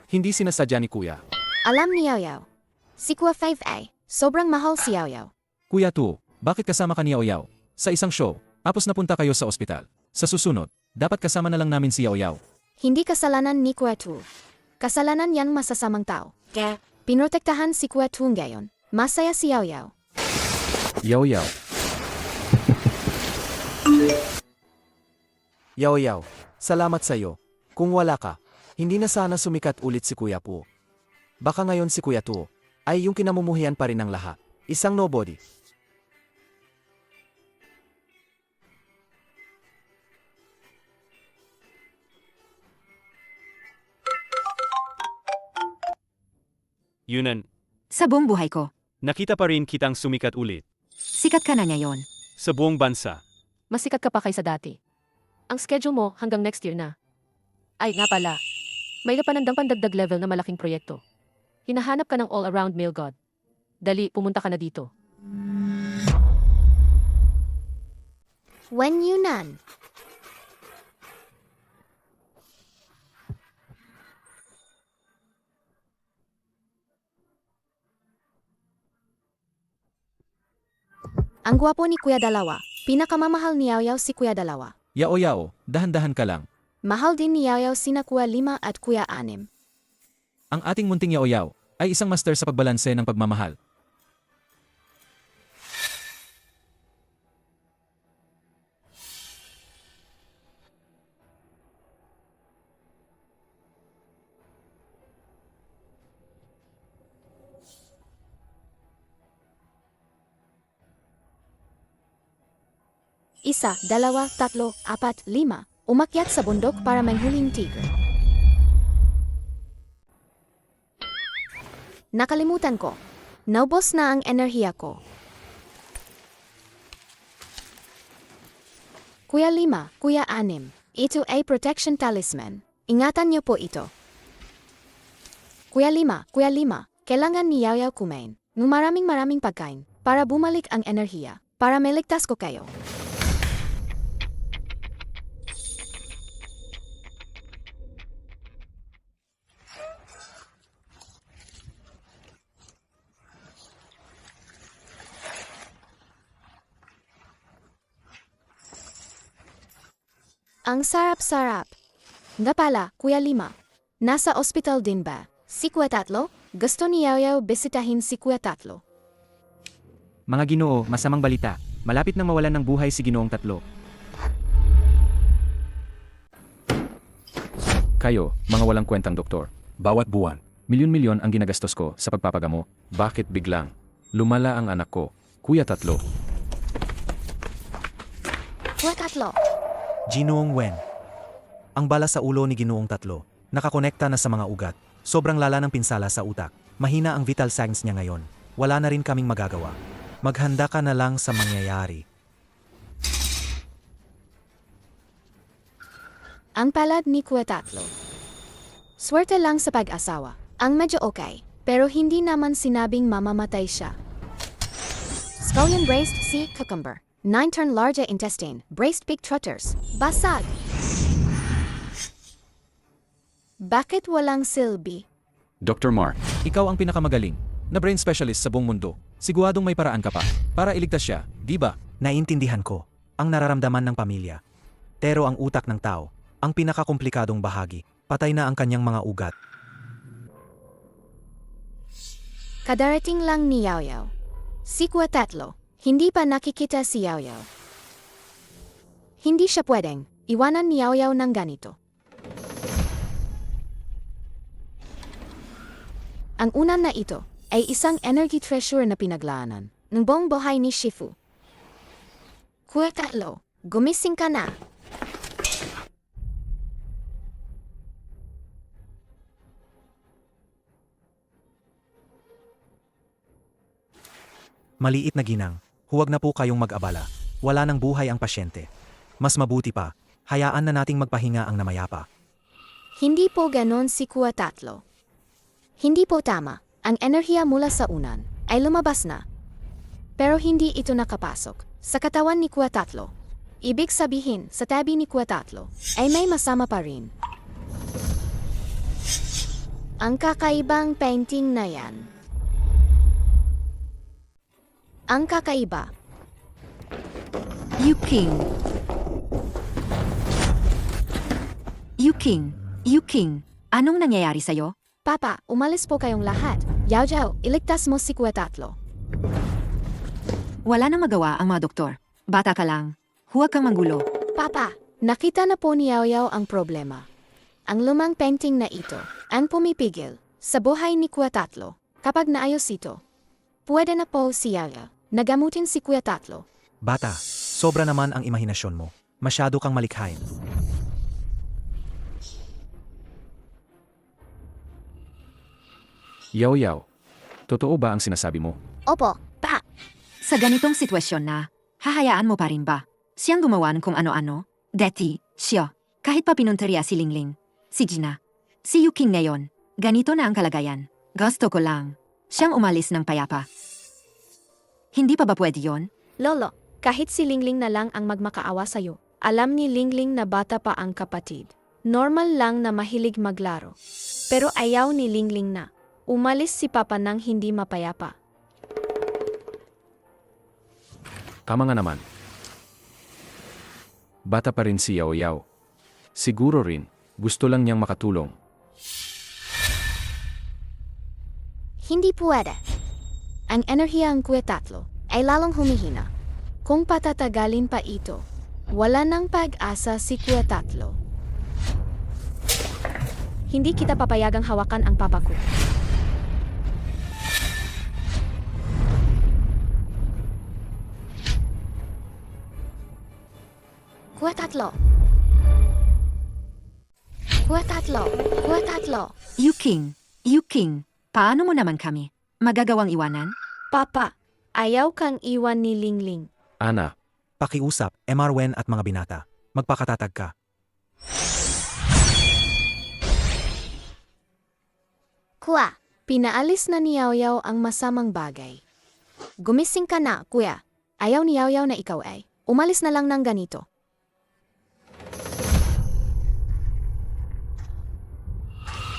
Hindi sinasadya ni Kuya. Alam ni Yao Yao. Si Kuya 5 sobrang mahal si Yao Yao. Kuya Tu, bakit kasama ka ni Yao Yao? Sa isang show, tapos napunta kayo sa ospital. Sa susunod, dapat kasama na lang namin si Yao Yao. Hindi kasalanan ni Kuya Tu. Kasalanan yan masasamang tao. Pinotektahan si Kuya Tu ngayon. Masaya si Yao Yao. Yao Yao. Yao Yao. Salamat sa'yo. Kung wala ka, hindi na sana sumikat ulit si Kuya Po. Baka ngayon si Kuya Tuo ay yung kinamumuhian pa rin ng lahat. Isang nobody. Yunan, Sa buong buhay ko, nakita pa rin kitang sumikat ulit. sikat ka na ngayon. Sa buong bansa. Mas sikat ka pa kaysa dati. Ang schedule mo hanggang next year na. Ay nga pala, may kapanandang pandagdag level na malaking proyekto. Hinahanap ka ng all-around male god. Dali, pumunta ka na dito. Wen Yunan. Ang gwapo ni Kuya Dalawa. Pinakamamahal ni Yaw Yaw si Kuya Dalawa. Yao, dahan-dahan ka lang. Mahal din ni Yaw Yaw sina Kuya 5 at Kuya 6. Ang ating munting Yao ay isang master sa pagbalanse ng pagmamahal. Isa, dalawa, tatlo, apat, lima. Umakyat sa bundok para manghuling tigre. Nakalimutan ko. Naubos na ang enerhiya ko. Kuya 5, Kuya 6. Ito ay protection talisman. Ingatan niyo po ito. Kuya 5, Kuya 5. Kailangan ni Yaw Yaw kumain ng maraming pagkain para bumalik ang enerhiya, para meligtas ko kayo. Ang sarap-sarap. Nga pala, Kuya 5. Nasa ospital din ba? Si Kuya 3? Gusto ni Yaw Yaw bisitahin si Kuya 3. Mga Ginoo, masamang balita. Malapit nang mawalan ng buhay si Ginoong 3. Kayo, mga walang kwentang doktor. Bawat buwan. Milyon-milyon ang ginagastos ko sa pagpapagamo. Bakit biglang? Lumala ang anak ko. Kuya 3. Kuya 3. Ginoong Wen. Ang bala sa ulo ni Ginoong 3. Nakakonekta na sa mga ugat. Sobrang lala ng pinsala sa utak. Mahina ang vital signs niya ngayon. Wala na rin kaming magagawa. Maghanda ka na lang sa mangyayari. Ang palad ni Kuya 3. Swerte lang sa pag-asawa. Ang medyo okay, pero hindi naman sinabing mamamatay siya. Scallion braised sea cucumber. 9-turn large intestine. Braised pig trotters. Basag! Bakit walang silbi? Dr. Mark, Ikaw ang pinakamagaling na brain specialist sa buong mundo. Siguradong may paraan ka pa para iligtas siya, di ba? Naintindihan ko ang nararamdaman ng pamilya. Pero ang utak ng tao, ang pinakakomplikadong bahagi. Patay na ang kanyang mga ugat. Kadarating lang ni Yaw Yaw. Si Kuya 3. Hindi pa nakikita si Yaw Yaw. Hindi siya pwedeng iwanan ni Yaw Yaw ng ganito. Ang una na ito ay isang energy treasure na pinaglaanan ng buong buhay ni Shifu. Kuya 3, gumising ka na. Maliit na ginang, huwag na po kayong mag-abala. Wala nang buhay ang pasyente. Mas mabuti pa, hayaan na nating magpahinga ang namayapa. Hindi po ganon si Kuya 3. Hindi po tama. Ang enerhiya mula sa unan ay lumabas na. Pero hindi ito nakapasok sa katawan ni Kuya 3. Ibig sabihin, sa tabi ni Kuya 3 ay may masama pa rin. Ang kakaibang painting na yan. Ang kakaiba. Yuking. Yuking. Anong nangyayari sa'yo? Papa, umalis po kayong lahat. Yaw Yaw, iligtas mo si Kuya 3. Wala nang magawa ang mga doktor. Bata ka lang. Huwag kang manggulo. Papa, nakita na po ni Yaw Yaw ang problema. Ang lumang painting na ito, ang pumipigil. Sa buhay ni Kuya Tatlo, kapag naayos ito, pwede na po si Yaoyao nagamutin si Kuya Tatlo. Bata, sobra naman ang imahinasyon mo. Masyado kang malikhain. Yaw, totoo ba ang sinasabi mo? Opo, pa. Sa ganitong sitwasyon na, hahayaan mo pa rin ba? Siyang gumawa ng kung ano-ano? Deti, siya, kahit pa pinunteriya si Lingling, si Gina, si Yuking ngayon, ganito na ang kalagayan. Gusto ko lang, siyang umalis ng payapa. Hindi pa ba pwede yon? Lolo, kahit si Lingling na lang ang magmakaawa sa'yo, alam ni Lingling na bata pa ang kapatid. Normal lang na mahilig maglaro. Pero ayaw ni Lingling na umalis si Papa nang hindi mapayapa. Tama nga naman. Bata pa rin si Yaoyao. Siguro rin, gusto lang niyang makatulong. Hindi pwede. Ang enerhiya ng Kuya Tatlo ay lalong humihina. Kung patatagalin pa ito, wala nang pag-asa si Kuya Tatlo. Hindi kita papayagang hawakan ang papa ko. Kuya Tatlo. Kuya Tatlo. Kuya Tatlo. Yuking, paano mo naman kami? Magagawang iwanan? Papa, ayaw kang iwan ni Lingling. Ana, Pakiusap, Emarwen at mga binata. Magpakatatag ka. Kuya, pinaalis na ni Yaoyao ang masamang bagay. Gumising ka na, kuya. Ayaw ni Yaoyao na ikaw ay umalis na lang ng ganito.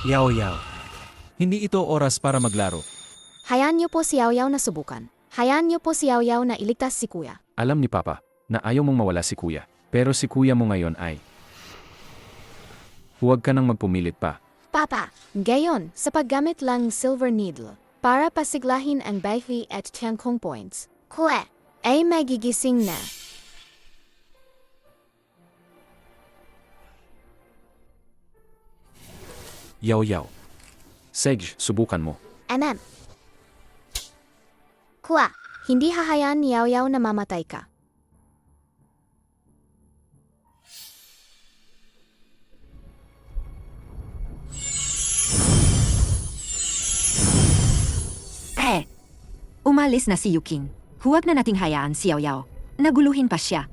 Yaoyao. Hindi ito oras para maglaro. Hayaan niyo po si Yaoyao na subukan. Hayaan niyo po si Yaoyao na iligtas si kuya. alam ni Papa na ayaw mong mawala si Kuya. Pero si Kuya mo ngayon ay... Huwag ka nang magpumilit pa. Papa, gayon sa paggamit lang silver needle para pasiglahin ang Baifei at Tiangkong points. Kuya, ay magigising na. Yaw. Sej, subukan mo. Kuya, hindi hahayaan ni Yaoyao na mamatay ka. Umalis na si Yuking. Huwag na nating hayaan si Yaoyao. Naguluhin pa siya.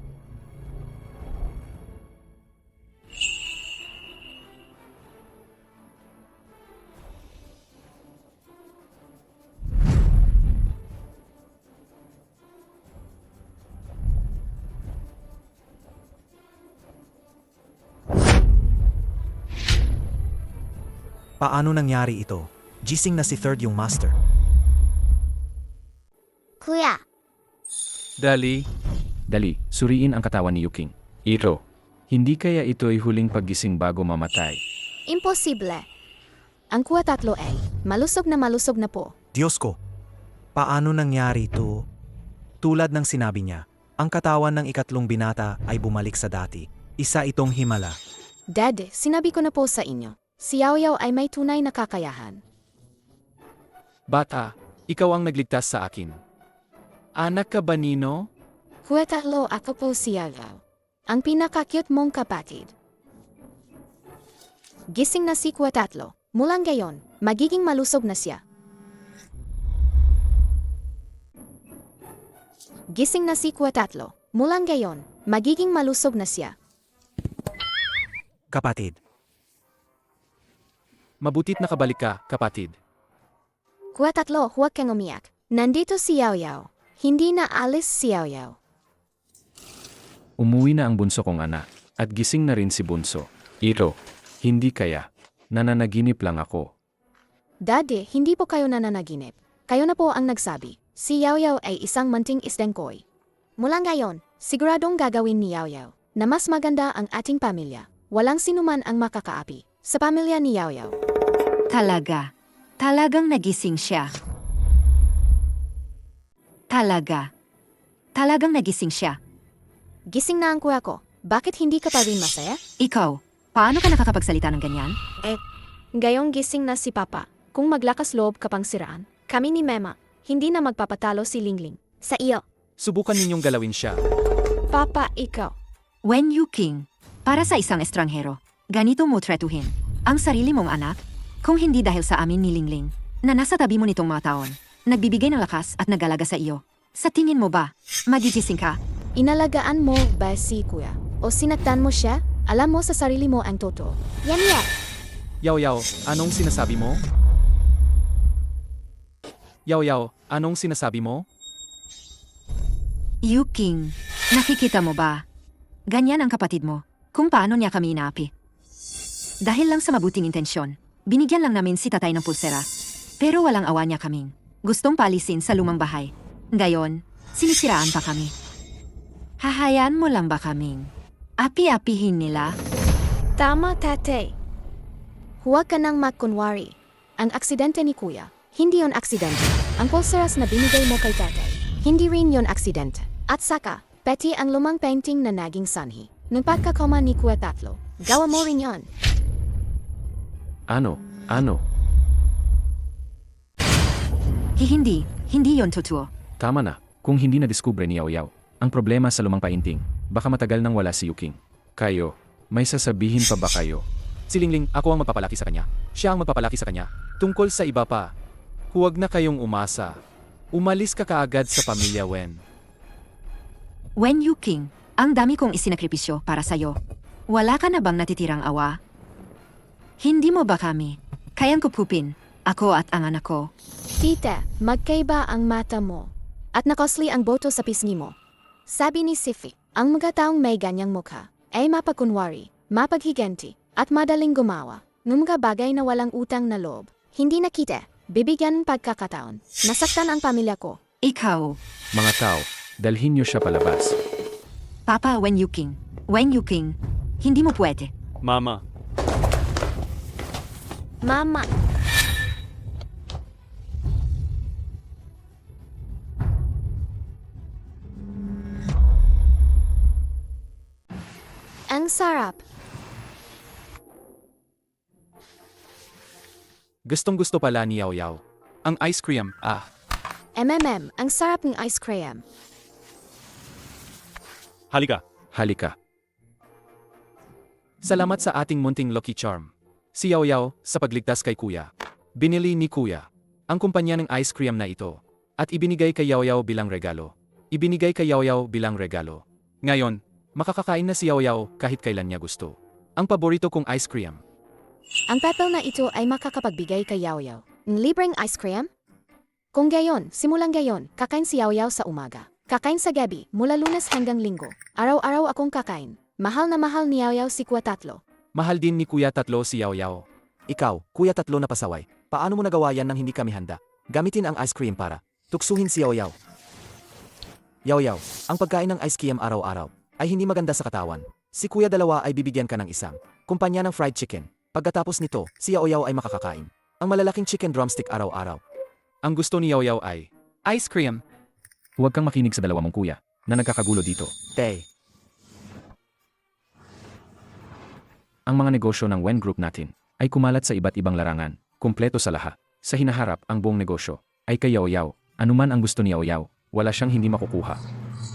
Paano nangyari ito? Gising na si Third yung master. Kuya, Dali, Suriin ang katawan ni Yuking. Ito, hindi kaya ito'y huling paggising bago mamatay. imposible. Ang Kuya Tatlo ay malusog na po. Diyos ko, paano nangyari ito? Tulad ng sinabi niya, ang katawan ng ikatlong binata ay bumalik sa dati. Isa itong himala. Dad, sinabi ko na po sa inyo, si Yaoyao ay may tunay na kakayahan. bata, ikaw ang nagligtas sa akin. Anak ka ba, Nino? Kuya Tatlo, ako po si Yaoyao. Ang pinaka-cute mong kapatid. Gising na si Kuya Tatlo. Mula ngayon, magiging malusog na siya. Gising na si Kuya Tatlo. Mula ngayon, magiging malusog na siya. Kapatid, Mabutit nakabalik ka, kapatid. Kuya Tatlo, huwag kang umiyak. Nandito si Yaoyao. Hindi na alis si Yaoyao. Umuwi na ang bunso kong anak, at gising na rin si bunso. Ito, hindi kaya. Nananaginip lang ako. Daddy, hindi po kayo nananaginip. Kayo na po ang nagsabi. Si Yaoyao ay isang munting isdengkoy. Mula ngayon, siguradong gagawin ni Yaoyao na mas maganda ang ating pamilya. Walang sinuman ang makakaapi sa pamilya ni Yaoyao. Talagang nagising siya. Talagang nagising siya. Gising na ang kuya ko. Bakit hindi ka pa rin masaya? Ikaw, paano ka nakakapagsalita ng ganyan? Gayong gising na si Papa. kung maglakas loob ka pang siraan, kami ni Mema, hindi na magpapatalo si Lingling. Sa iyo, Subukan ninyong galawin siya. Papa, ikaw. Wen Yu King, para sa isang estranghero, ganito mo tretuhin ang sarili mong anak? Kung hindi dahil sa amin ni Lingling, na nasa tabi mo nitong mga taon, nagbibigay ng lakas at nagalaga sa iyo. Sa tingin mo ba, magigising ka? Inalagaan mo ba si kuya? O sinaktan mo siya? Alam mo sa sarili mo ang totoo. Yan yan. Yaw Yaw, anong sinasabi mo? Yaw Yaw, anong sinasabi mo? Yu King, nakikita mo ba? Ganyan ang kapatid mo, kung paano niya kami inaapi. Dahil lang sa mabuting intensyon, binigyan lang namin si tatay ng pulsera. Pero walang awa niya kaming. Gustong palisin sa lumang bahay. Ngayon, sinisiraan pa kami. Hahayaan mo lang ba kaming api-apihin nila? Tama, tate. Huwag ka nang magkunwari. Ang aksidente ni kuya, hindi yon aksidente. Ang pulseras na binigay mo kay tatay, hindi rin yon aksidente. At saka, peti ang lumang painting na naging sanhi. Nung pagkakoma ni kuya tatlo, gawa mo rin yon. Ano? Hindi yon totoo. Tama na, kung hindi na-discover ni Yao Yao. Ang problema sa lumang painting, baka matagal nang wala si Yuking. Kayo, may sasabihin pa ba kayo? Si Lingling, ako ang magpapalaki sa kanya. Siya ang magpapalaki sa kanya. Tungkol sa iba pa, huwag na kayong umasa. Umalis ka kaagad sa pamilya Wen. Wen Yu King, ang dami kong isinakripisyo para sa'yo. Wala ka na bang natitirang awa? Hindi mo ba kami kayang kupupin, ako at ang anak ko? Tita, magkaiba ang mata mo. At nakosli ang boto sa pisngi mo. Sabi ni Sifi, ang mga taong may ganyang mukha ay mapagkunwari, mapaghiganti, at madaling gumawa ng mga bagay na walang utang na loob. Hindi na kita, bibigyan ng pagkakataon. Nasaktan ang pamilya ko. Ikaw, Mga tao, dalhin niyo siya palabas. Papa Wen Yu King, hindi mo pwede. Mama, Mama, ang sarap. Gustong-gusto pala ni Yao Yao. Ang ice cream, Ang sarap ng ice cream. halika. Halika. Salamat sa ating munting Lucky Charm. Si Yao Yao sa pagligtas kay Kuya. Binili ni Kuya ang kumpanya ng ice cream na ito at ibinigay kay Yao Yao bilang regalo. Ngayon, makakakain na si Yao Yao kahit kailan niya gusto. Ang paborito kong ice cream. Ang papel na ito ay makakapagbigay kay Yao Yao ng libreng ice cream? Kung gayon, simulang gayon, kakain si Yao Yao sa umaga. Kakain sa gabi, mula Lunes hanggang Linggo. Araw-araw akong kakain. Mahal na mahal ni Yao Yao si Kuya Tatlo. Mahal din ni Kuya Tatlo si Yao Yao. Ikaw, Kuya Tatlo na pasaway, paano mo nagawa yan nang hindi kami handa? Gamitin ang ice cream para tuksuhin si Yao Yao. Yao Yao, ang pagkain ng ice cream araw-araw ay hindi maganda sa katawan. Si Kuya Dalawa ay bibigyan ka ng isang kumpanya ng fried chicken. Pagkatapos nito, si Yao Yao ay makakakain ang malalaking chicken drumstick araw-araw. Ang gusto ni Yao Yao ay ice cream. Huwag kang makinig sa dalawa mong kuya na nagkakagulo dito. Ang mga negosyo ng Wen Group natin ay kumalat sa iba't ibang larangan, kumpleto sa lahat. Sa hinaharap, ang buong negosyo ay kay Yao Yao. Anuman ang gusto ni Yao Yao, wala siyang hindi makukuha.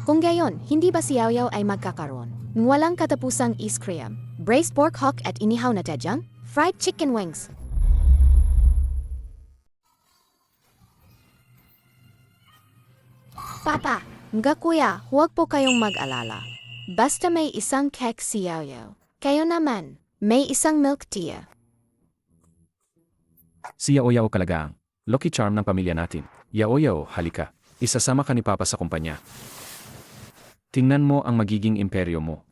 Kung gayon, hindi ba si Yao Yao ay magkakaroon ng walang katapusang ice cream, braised pork hock at inihaw na tejang, fried chicken wings? Papa, mga kuya, huwag po kayong mag-alala. Basta may isang cake si Yao Yao. Kayo naman, may isang milk tea. Si Yao Yao kalagaang lucky charm ng pamilya natin. Yao Yao, halika. Isasama ka ni Papa sa kumpanya. Tingnan mo ang magiging imperyo mo.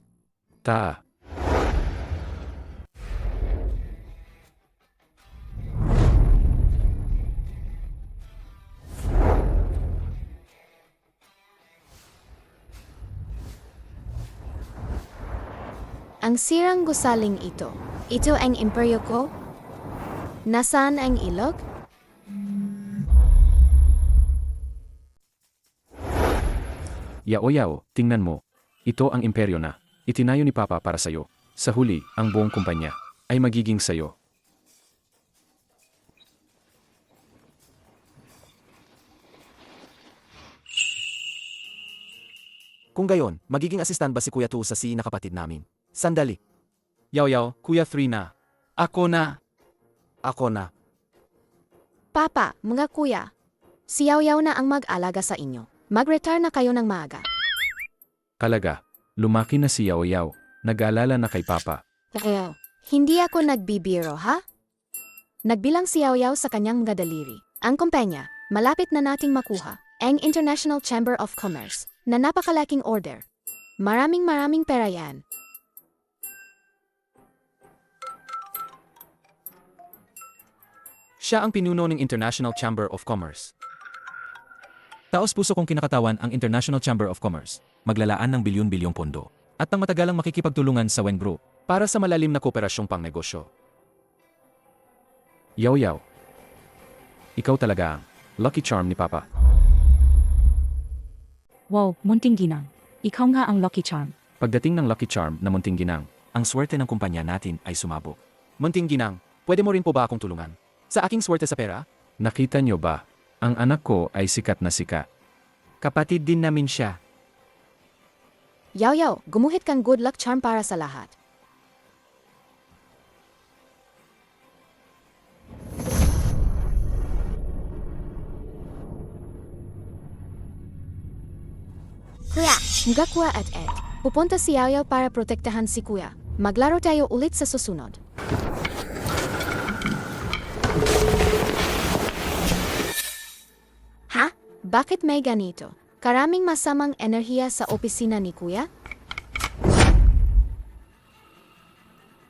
Ang sirang gusaling ito. Ito ang imperyo ko? Nasaan ang ilog? Yao Yao, tingnan mo. Ito ang imperyo na itinayo ni Papa para sa'yo. Sa huli, ang buong kumpanya ay magiging sa'yo. Kung gayon, magiging assistant ba si Kuya 2 sa si na kapatid namin? Sandali. Yaw, Kuya 3 na. Ako na. Ako na. Papa, mga kuya. Si Yaw na ang mag-alaga sa inyo. Mag-retire na kayo ng maaga. Kalaga, lumaki na si Yao Yao. Nag-aalala na kay Papa. Yaw, hindi ako nagbibiro, ha? Nagbilang si Yaw sa kanyang mga daliri. Ang kumpanya, malapit na nating makuha. Ang International Chamber of Commerce, na napakalaking order. Maraming pera yan. Siya ang pinuno ng International Chamber of Commerce. Taos puso kong kinakatawan ang International Chamber of Commerce. Maglalaan ng bilyon-bilyong pondo. At ang matagalang makikipagtulungan sa Wen Group. Para sa malalim na kooperasyong pangnegosyo. Yao Yao. Ikaw talaga ang lucky charm ni Papa. Wow, munting ginang. Ikaw nga ang lucky charm. Pagdating ng lucky charm na munting ginang, ang swerte ng kumpanya natin ay sumabog. Munting ginang, pwede mo rin po ba akong tulungan? Sa aking swerte sa pera? Nakita niyo ba? Ang anak ko ay sikat na sikat. Kapatid din namin siya. Yaw, gumuhit kang good luck charm para sa lahat. Kuya, mga kuya at Ed. Pupunta si Yaw para protektahan si kuya. Maglaro tayo ulit sa susunod. Ha? Bakit may ganito? Karaming masamang enerhiya sa opisina ni kuya?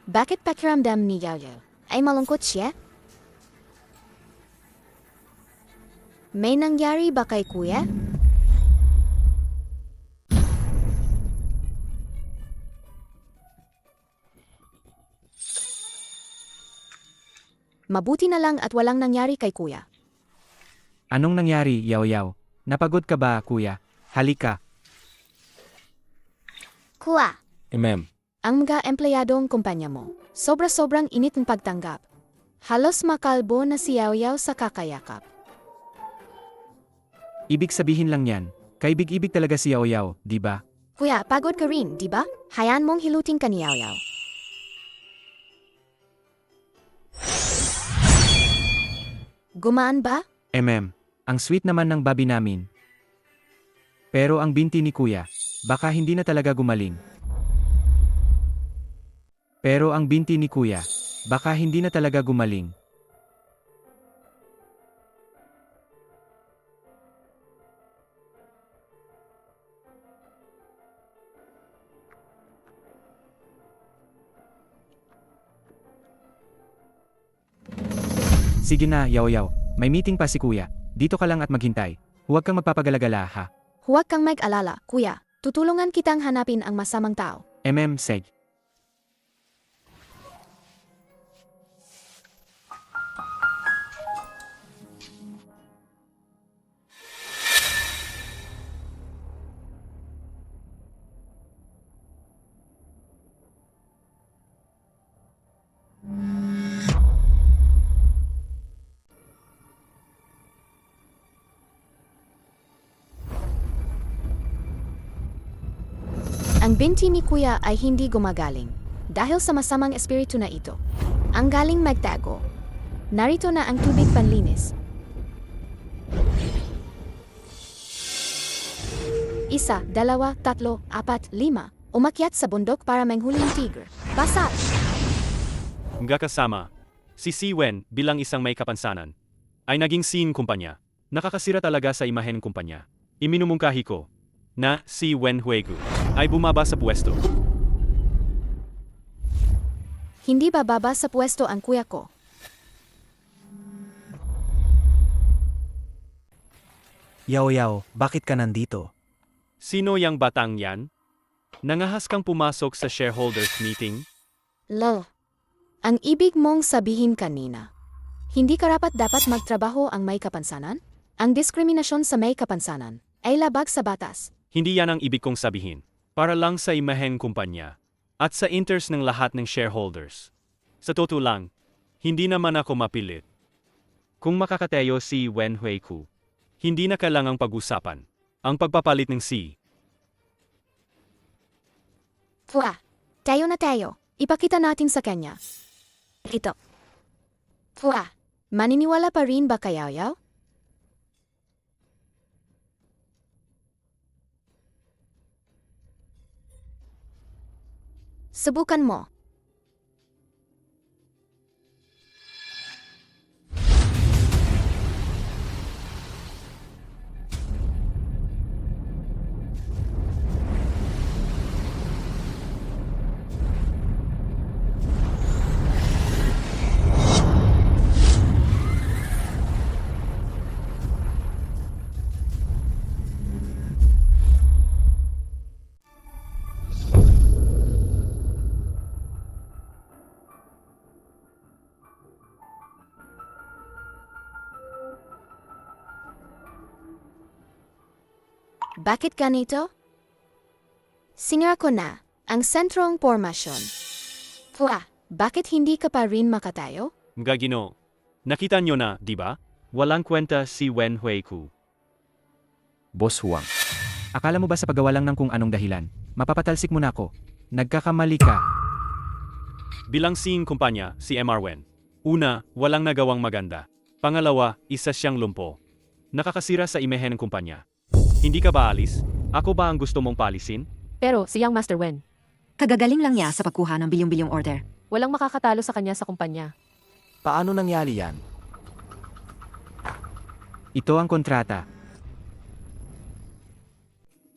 Bakit pakiramdam ni Yaw ay malungkot siya? May nangyari ba kay kuya? Mabuti na lang at walang nangyari kay kuya. Anong nangyari, Yaw? Napagod ka ba, kuya? Halika. Kuya, Ma'am, ang mga empleyadong kumpanya mo, sobra-sobrang init ng pagtanggap. Halos makalbo na si Yaw sa kakayakap. Ibig sabihin lang yan. Kaibig-ibig talaga si Yaw, di ba? Kuya, pagod ka rin, di ba? Hayaan mong hilutin ka ni Yaw. Gumaan ba? Ang sweet naman ng babi namin. Pero ang binti ni kuya, baka hindi na talaga gumaling. Sige na, Yaw. May meeting pa si kuya. Dito ka lang at maghintay. Huwag kang magpapagalagala, ha? Huwag kang mag-alala, kuya. Tutulungan kitang hanapin ang masamang tao. Seg. Ang binti ni kuya ay hindi gumagaling dahil sa masamang espiritu na ito. Ang galing magtago. Narito na ang tubig panlinis. 1, 2, 3, 4, 5. Umakyat sa bundok para manghuli ng tigre. Basal! Mga kasama, si Si Wen bilang isang may kapansanan, ay naging sin kumpanya. Nakakasira talaga sa imahen kumpanya. Iminumungkahi ko na si Wen Huigu ay bumaba sa pwesto. Hindi bababa sa pwesto ang kuya ko. Yaw, bakit ka nandito? Sino yang batang yan? Nangahas kang pumasok sa shareholders meeting? Lol. Ang ibig mong sabihin kanina, hindi karapat-dapat magtrabaho ang may kapansanan? Ang diskriminasyon sa may kapansanan ay labag sa batas. Hindi yan ang ibig kong sabihin. Para lang sa imahen kumpanya at sa interest ng lahat ng shareholders. Sa totoo lang, hindi naman ako mapilit. Kung makakatayo si Wen Huigu, hindi na kailangang pag-usapan ang pagpapalit ng si Pwa, tayo na tayo. Ipakita natin sa kanya. Ito. Pwa, maniniwala pa rin ba kay Yaoyao? Subukan mo. Bakit ganito? Sinira ko na ang sentrong pormasyon. Pwa, bakit hindi ka pa rin makatayo? Gagino. Nakita nyo na, di ba? Walang kwenta si Wen Huiku. Boss Huang. Akala mo ba sa paggawa lang ng kung anong dahilan, mapapatalsik mo na ako? Nagkakamali ka. Bilang sing kumpanya, si MR Wen. Una, walang nagawang maganda. Pangalawa, isa siyang lumpo. Nakakasira sa imahe ng kumpanya. Hindi ka ba alis? Ako ba ang gusto mong palisin? Pero si Young Master Wen, Kagagaling lang niya sa pagkuha ng bilyong-bilyong order. walang makakatalo sa kanya sa kumpanya. Paano nangyari yan? Ito ang kontrata.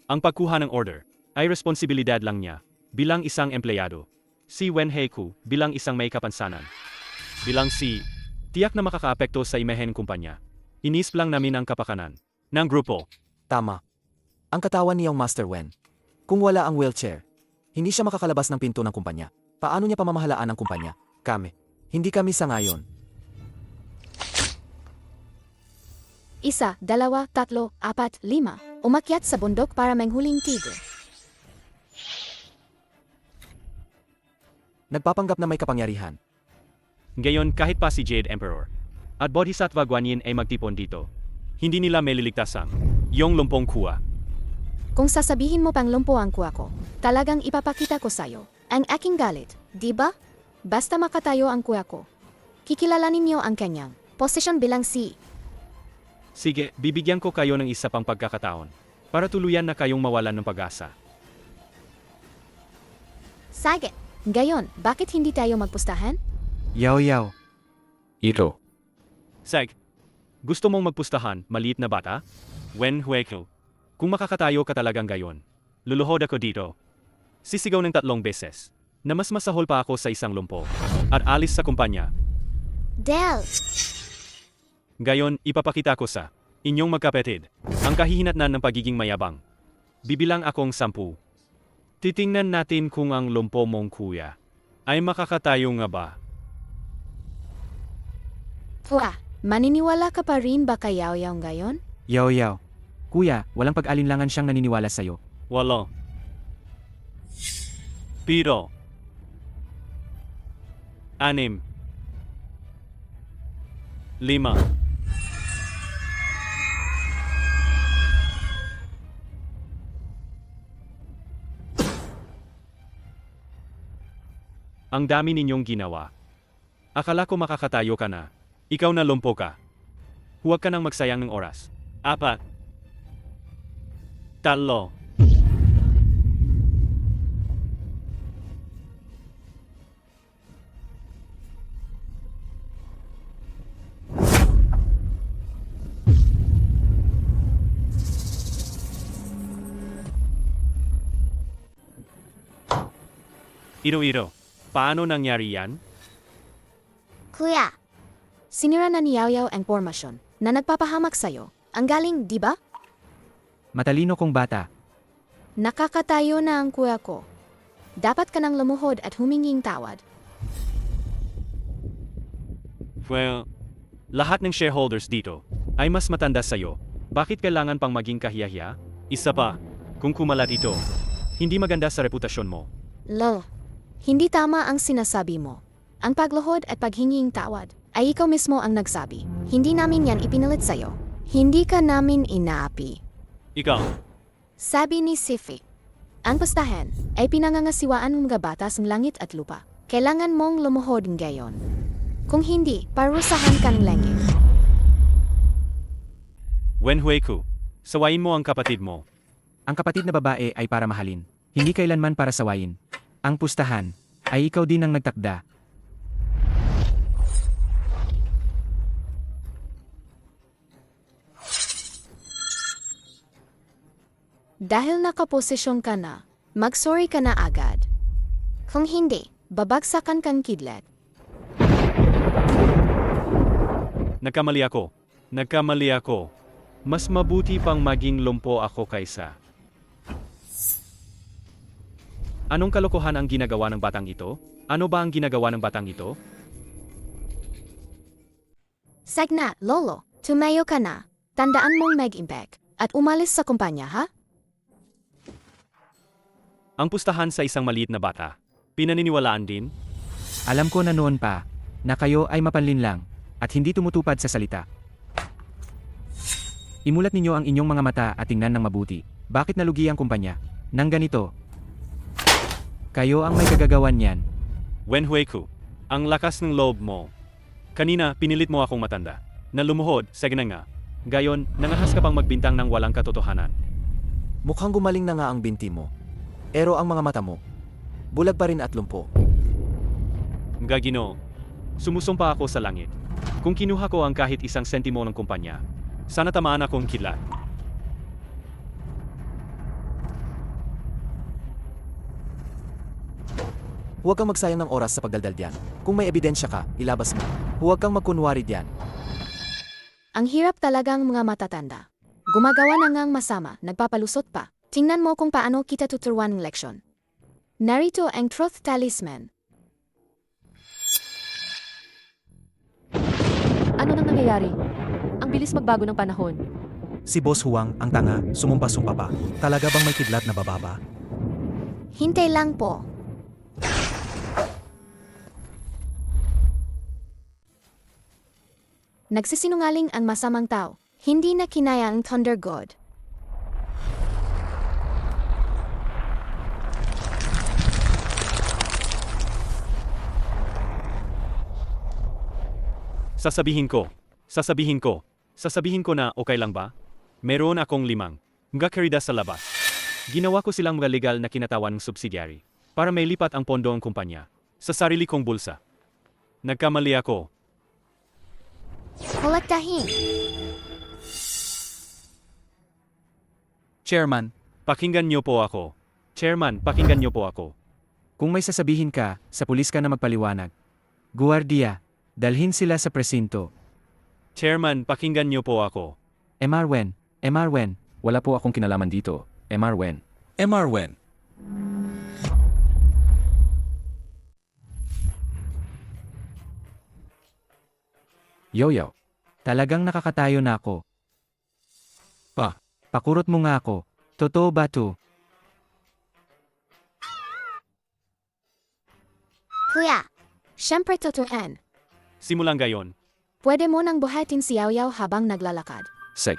Ang pagkuha ng order ay responsibilidad lang niya bilang isang empleyado. Si Wen Heiku bilang isang may kapansanan. Bilang tiyak na makakaapekto sa imahe ng kumpanya. Inisip lang namin ang kapakanan ng grupo. Tama. Ang katawan niyang Master Wen. Kung wala ang wheelchair, hindi siya makakalabas ng pinto ng kumpanya. Paano niya pamamahalaan ang kumpanya? Hindi kami sangayon. 1, 2, 3, 4, 5. Umakyat sa bundok para manghuling tigre. Nagpapanggap na may kapangyarihan. Ngayon kahit pa si Jade Emperor at Bodhisattva Guanyin ay magtipon dito, hindi nila meliligtasang yung lumpong kuwa. Kung sasabihin mo pang lumpo ang kuha ko, talagang ipapakita ko sa'yo ang aking galit, di ba? Basta makatayo ang kuha ko. Kikilalanin niyo ang kanyang posisyon bilang Sige, bibigyan ko kayo ng isa pang pagkakataon para tuluyan na kayong mawalan ng pag-asa. Sige. Gayon, bakit hindi tayo magpustahan? Yaoyao. Ito. Seg, gusto mong magpustahan, maliit na bata? Wen Huiku. Kung makakatayo ka talagang gayon, luluhod ako dito. Sisigaw ng 3 beses na mas masahol pa ako sa isang lumpo at alis sa kumpanya. Del! Gayon, ipapakita ko sa inyong magkapatid ang kahihinatnan ng pagiging mayabang. Bibilang akong 10. Titingnan natin kung ang lumpo mong kuya ay makakatayo nga ba. Pwa, maniniwala ka pa rin ba kay Yaoyao ngayon? Yaoyao. Kuya, walang pag-alinlangan siyang naniniwala sa'yo. Walo. Piro. 6. 5. Ang dami ninyong ginawa. Akala ko makakatayo ka na. Ikaw na lumpo ka. Huwag ka nang magsayang ng oras. 4. 3. Iro-iro, paano nangyari yan? Kuya! Sinira na ni Yaoyao ang pormasyon na nagpapahamak sa'yo. Ang galing, di ba? Matalino kong bata. Nakakatayo na ang kuya ko. Dapat ka nang lumuhod at huminging tawad. Well, lahat ng shareholders dito ay mas matanda sa'yo. Bakit kailangan pang maging kahiyahiya? Isa pa, kung kumalat ito, hindi maganda sa reputasyon mo. Lol, hindi tama ang sinasabi mo. Ang pagluhod at paghinging tawad ay ikaw mismo ang nagsabi. Hindi namin yan ipinilit sa'yo. Hindi ka namin inaapi. Ikaw, Sabi ni Sifi. Ang pustahan ay pinangangasiwaan ng mga batas ng langit at lupa. Kailangan mong lumuhod ngayon. Kung hindi, parusahan kang langit. Wenhui Ku, sawayin mo ang kapatid mo. Ang kapatid na babae ay para mahalin, hindi kailanman para sawayin. Ang pustahan ay ikaw din ang nagtakda. Dahil nakaposisyon ka na, mag-sorry ka na agad. Kung hindi, babagsakan kang kidlat. Nagkamali ako. Nagkamali ako. Mas mabuti pang maging lumpo ako kaysa. Anong kalokohan ang ginagawa ng batang ito? Ano ba ang ginagawa ng batang ito? Sagna, Lolo, tumayo ka na. Tandaan mong mag-impact at umalis sa kumpanya, ha? Ang pustahan sa isang maliit na bata. Pinaniniwalaan din? Alam ko na noon pa, na kayo ay mapanlin lang, at hindi tumutupad sa salita. Imulat ninyo ang inyong mga mata at tingnan ng mabuti. Bakit nalugi ang kumpanya? Nang ganito. Kayo ang may kagagawan niyan. Wenhui Ku, ang lakas ng loob mo. Kanina, pinilit mo akong matanda. Na lumuhod, sige na nga. Gayon, nangahas ka pang magbintang ng walang katotohanan. Mukhang gumaling na nga ang binti mo. Pero ang mga mata mo, bulag pa rin at lumpo. Gagino, sumusumpa ako sa langit. Kung kinuha ko ang kahit isang sentimo ng kumpanya, sana tamaan akong kidlat. Huwag kang magsayang ng oras sa pagdaldal diyan. Kung may ebidensya ka, ilabas mo. Huwag kang magkunwari diyan. Ang hirap talagang mga matatanda. Gumagawa na ngang masama, nagpapalusot pa. Tingnan mo kung paano kita tuturuan ng leksyon. Narito ang Truth Talisman. Ano nang nangyayari? Ang bilis magbago ng panahon. Si Boss Huang, ang tanga, sumumpa-sumpa pa. Talaga bang may kidlat na bababa? Hintay lang po. Nagsisinungaling ang masamang tao. Hindi na kinaya ang Thunder God. Sasabihin ko na okay lang ba? Meron akong 5 karida sa labas. Ginawa ko silang mga legal na kinatawan ng subsidiary para may lipat ang pondo ng kumpanya sa sarili kong bulsa. Nagkamali ako. Kolektahin. Chairman, Pakinggan niyo po ako. Chairman, pakinggan niyo po ako. Kung may sasabihin ka, sa pulis ka na magpaliwanag. Guardia, dalhin sila sa presinto. Chairman, pakinggan niyo po ako. Emarwen, Wala po akong kinalaman dito. Emarwen. Emarwen. Yoyo. talagang nakakatayo na ako. Pakurot mo nga ako. Totoo ba to? Kuya, syempre totohan. Simulang gayon. Pwede mo nang buhatin si Yaw habang naglalakad. Seg.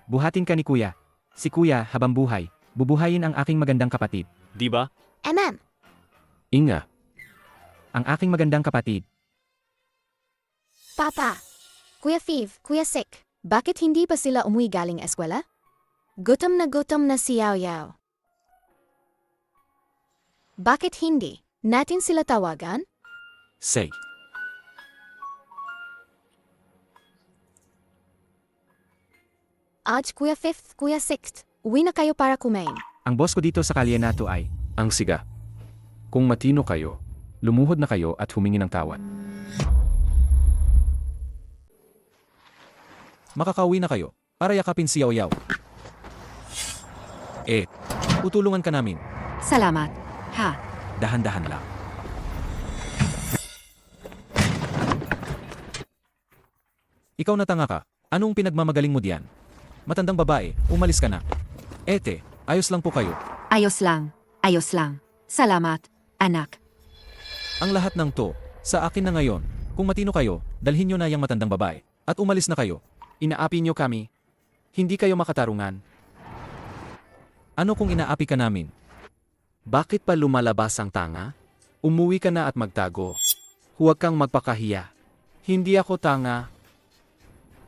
Buhatin ka ni kuya. Si kuya habang buhay, bubuhayin ang aking magandang kapatid. Di ba? Ma'am, Inga. Ang aking magandang kapatid. Papa, Kuya Fiv, Kuya Sik, bakit hindi pa sila umuwi galing eskwela? Gutom na si Yaw. Bakit hindi? Natin sila tawagan? Seg. Kuya Fifth, Kuya Sixth, uwi na kayo para kumain. Ang boss ko dito sa kalye na to ay, Ang siga. Kung matino kayo, lumuhod na kayo at humingi ng tawad. Makakauwi na kayo para yakapin si Yaw. Tutulungan ka namin. Salamat. Ha? Dahan-dahan lang. Ikaw na tanga ka. Anong pinagmamagaling mo diyan? Matandang babae, umalis ka na. Ayos lang po kayo. Ayos lang. Ayos lang. Salamat, anak. Ang lahat ng to, sa akin na ngayon. Kung matino kayo, dalhin nyo na yung matandang babae. At umalis na kayo. Inaapi niyo kami. Hindi kayo makatarungan. Ano kung inaapi ka namin? Bakit pa lumalabas ang tanga? Umuwi ka na at magtago. Huwag kang magpakahiya. Hindi ako tanga.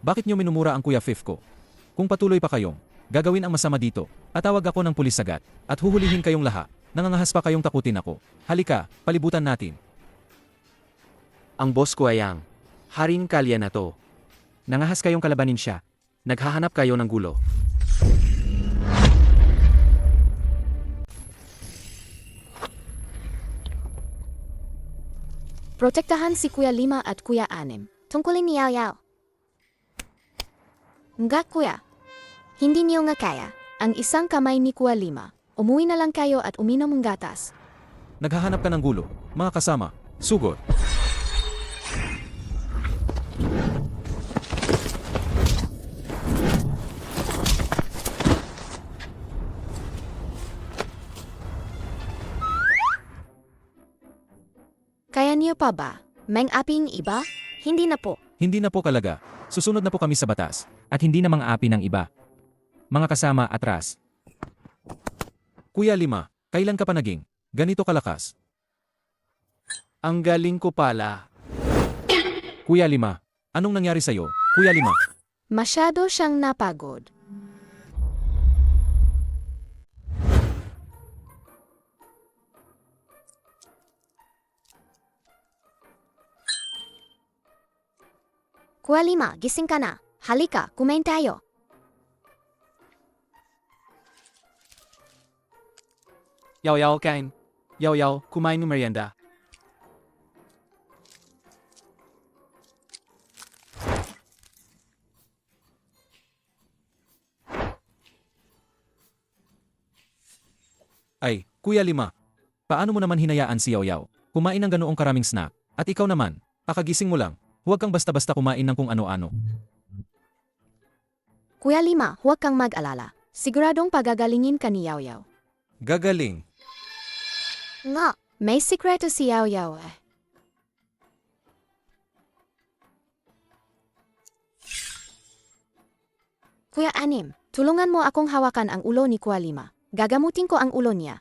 Bakit nyo minumura ang Kuya Fifth ko? Kung patuloy pa kayong gagawin ang masama dito, atawag ako ng pulis agad at huhulihin kayong lahat. Nangangahas pa kayong takutin ako. Halika, palibutan natin. Ang boss ko ay ang Haring Kalya na to. Nangahas kayong kalabanin siya. Naghahanap kayo ng gulo. Protektahan si Kuya 5 at Kuya 6. Tungkulin ni Yao Yao. Nga Kuya. Hindi niyo nga kaya. Ang isang kamay ni Kuya 5. Umuwi na lang kayo at uminom ng gatas. Naghahanap ka ng gulo. Mga kasama, sugod. Kaya niyo pa ba? May aping iba? Hindi na po. Hindi na po kalaga. Susunod na po kami sa batas. At hindi na mga api ng iba. Mga kasama, atras. Kuya 5, kailan ka pa naging ganito kalakas? Ang galing ko pala. Kuya 5, anong nangyari sa'yo? Kuya 5. Masyado siyang napagod. Kuya 5, gising ka na. Halika, kumain tayo. Yao Yao kain. Yao Yao, kumain ng merienda. Ay, Kuya 5. Paano mo naman hinayaan si Yao Yao? Kumain ng ganoong karaming snack. At ikaw naman, kakagising mo lang. Huwag kang basta-basta kumain ng kung ano-ano. Kuya 5, huwag kang mag-alala. Siguradong pagagalingin ka ni Yao Yao. Gagaling. Nga, may sikreto si Yao Yao eh. Kuya 6, tulungan mo akong hawakan ang ulo ni Kuya 5. Gagamutin ko ang ulo niya.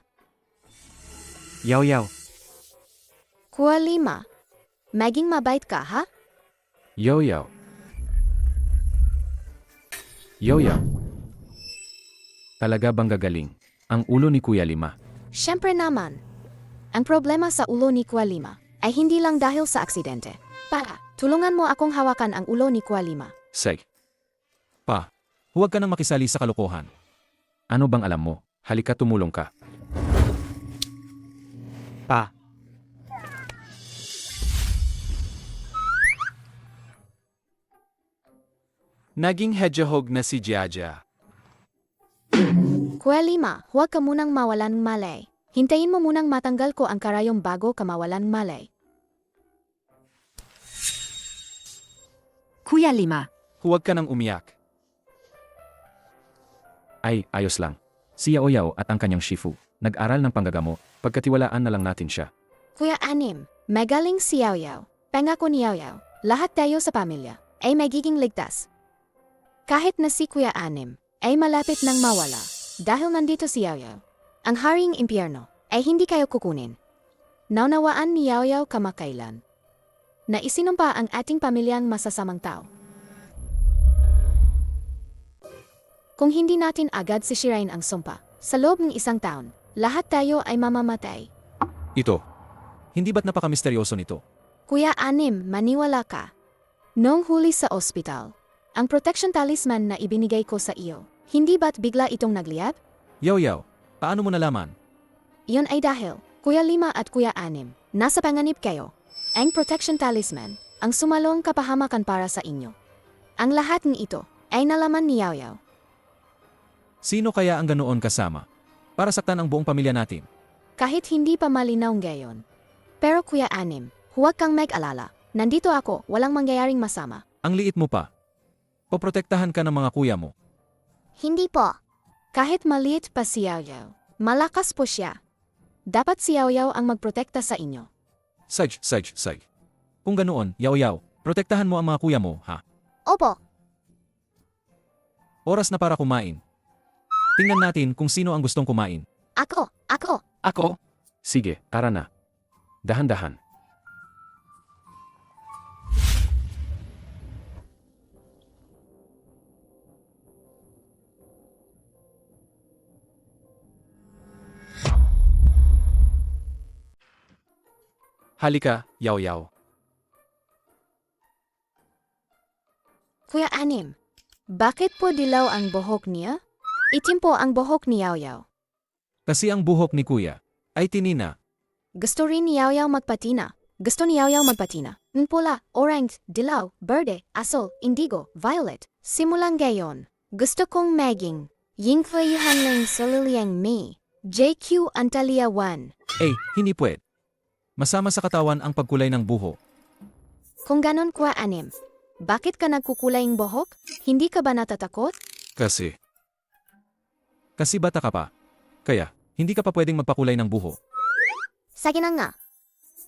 Yao Yao, Kuya 5, maging mabait ka ha? Yao Yao. Yao Yao. Talaga bang gagaling ang ulo ni Kuya 5? Siyempre naman. Ang problema sa ulo ni Kuya 5 ay hindi lang dahil sa aksidente. Para, tulungan mo akong hawakan ang ulo ni Kuya 5. Say, Pa, huwag ka nang makisali sa kalokohan. ano bang alam mo? Halika tumulong ka. Pa. Naging hedgehog na si Jaja. Kuya 5, huwag ka munang mawalan ng malay. Hintayin mo munang matanggal ko ang karayom bago ka mawalan ng malay. Kuya 5. Huwag ka nang umiyak. Ay, ayos lang. Si Yao Yao at ang kanyang Shifu, nag-aral ng panggagamo, pagkatiwalaan na lang natin siya. Kuya 6, magaling si Yao Yao. Pangako ni Yao Yao, lahat tayo sa pamilya ay magiging ligtas. Kahit na si Kuya 6 ay malapit nang mawala dahil nandito si Yao Yao. Ang haring impyerno ay hindi kayo kukunin. Naunawaan ni Yao Yao kamakailan na isinumpa ang ating pamilyang masasamang tao. Kung hindi natin agad sisirain ang sumpa, sa loob ng isang taon, lahat tayo ay mamamatay. Ito. Hindi ba't napaka-misteryoso nito? Kuya 6, maniwala ka. Noong huli sa ospital, ang protection talisman na ibinigay ko sa iyo, hindi ba't bigla itong nagliyab? Yao Yao, paano mo nalaman? Iyon ay dahil, Kuya 5 at Kuya 6, nasa panganib kayo. Ang protection talisman, ang sumalong kapahamakan para sa inyo. Ang lahat ng ito ay nalaman ni Yao Yao. Sino kaya ang ganoon kasama? Para saktan ang buong pamilya natin. Kahit hindi pa malinaw ngayon. Pero Kuya 6, huwag kang mag-alala. Nandito ako, walang mangyayaring masama. Ang liit mo pa. Poprotektahan ka ng mga kuya mo. Hindi po. Kahit maliit pa si Yao Yao, malakas po siya. Dapat si Yao Yao ang magprotekta sa inyo. Saj. Kung ganoon, Yao Yao, protektahan mo ang mga kuya mo, ha? Opo. Oras na para kumain. Tingnan natin kung sino ang gustong kumain. Ako. Ako? Sige, tara na. Dahan-dahan. Halika, Yaw-Yaw. Kuya Anim, bakit po dilaw ang buhok niya? Itim po ang buhok ni Yaw Yaw. Kasi ang buhok ni kuya ay tinina. Gusto rin ni Yaw Yaw magpatina. Gusto ni Yaw Yaw magpatina. Pula, orange, dilaw, berde, asul, indigo, violet. Simulang gayon. Gusto kong maging Yingfeihan Ling Soliliang Mi. JQ Antalya 1. Hindi pwede. Masama sa katawan ang pagkulay ng buhok. Kung ganon Kuya Anim, bakit ka nagkukulay ng buhok? Hindi ka ba natatakot? Kasi, Kasi bata ka pa. Kaya, hindi ka pa pwedeng magpakulay ng buhok. Sige na nga.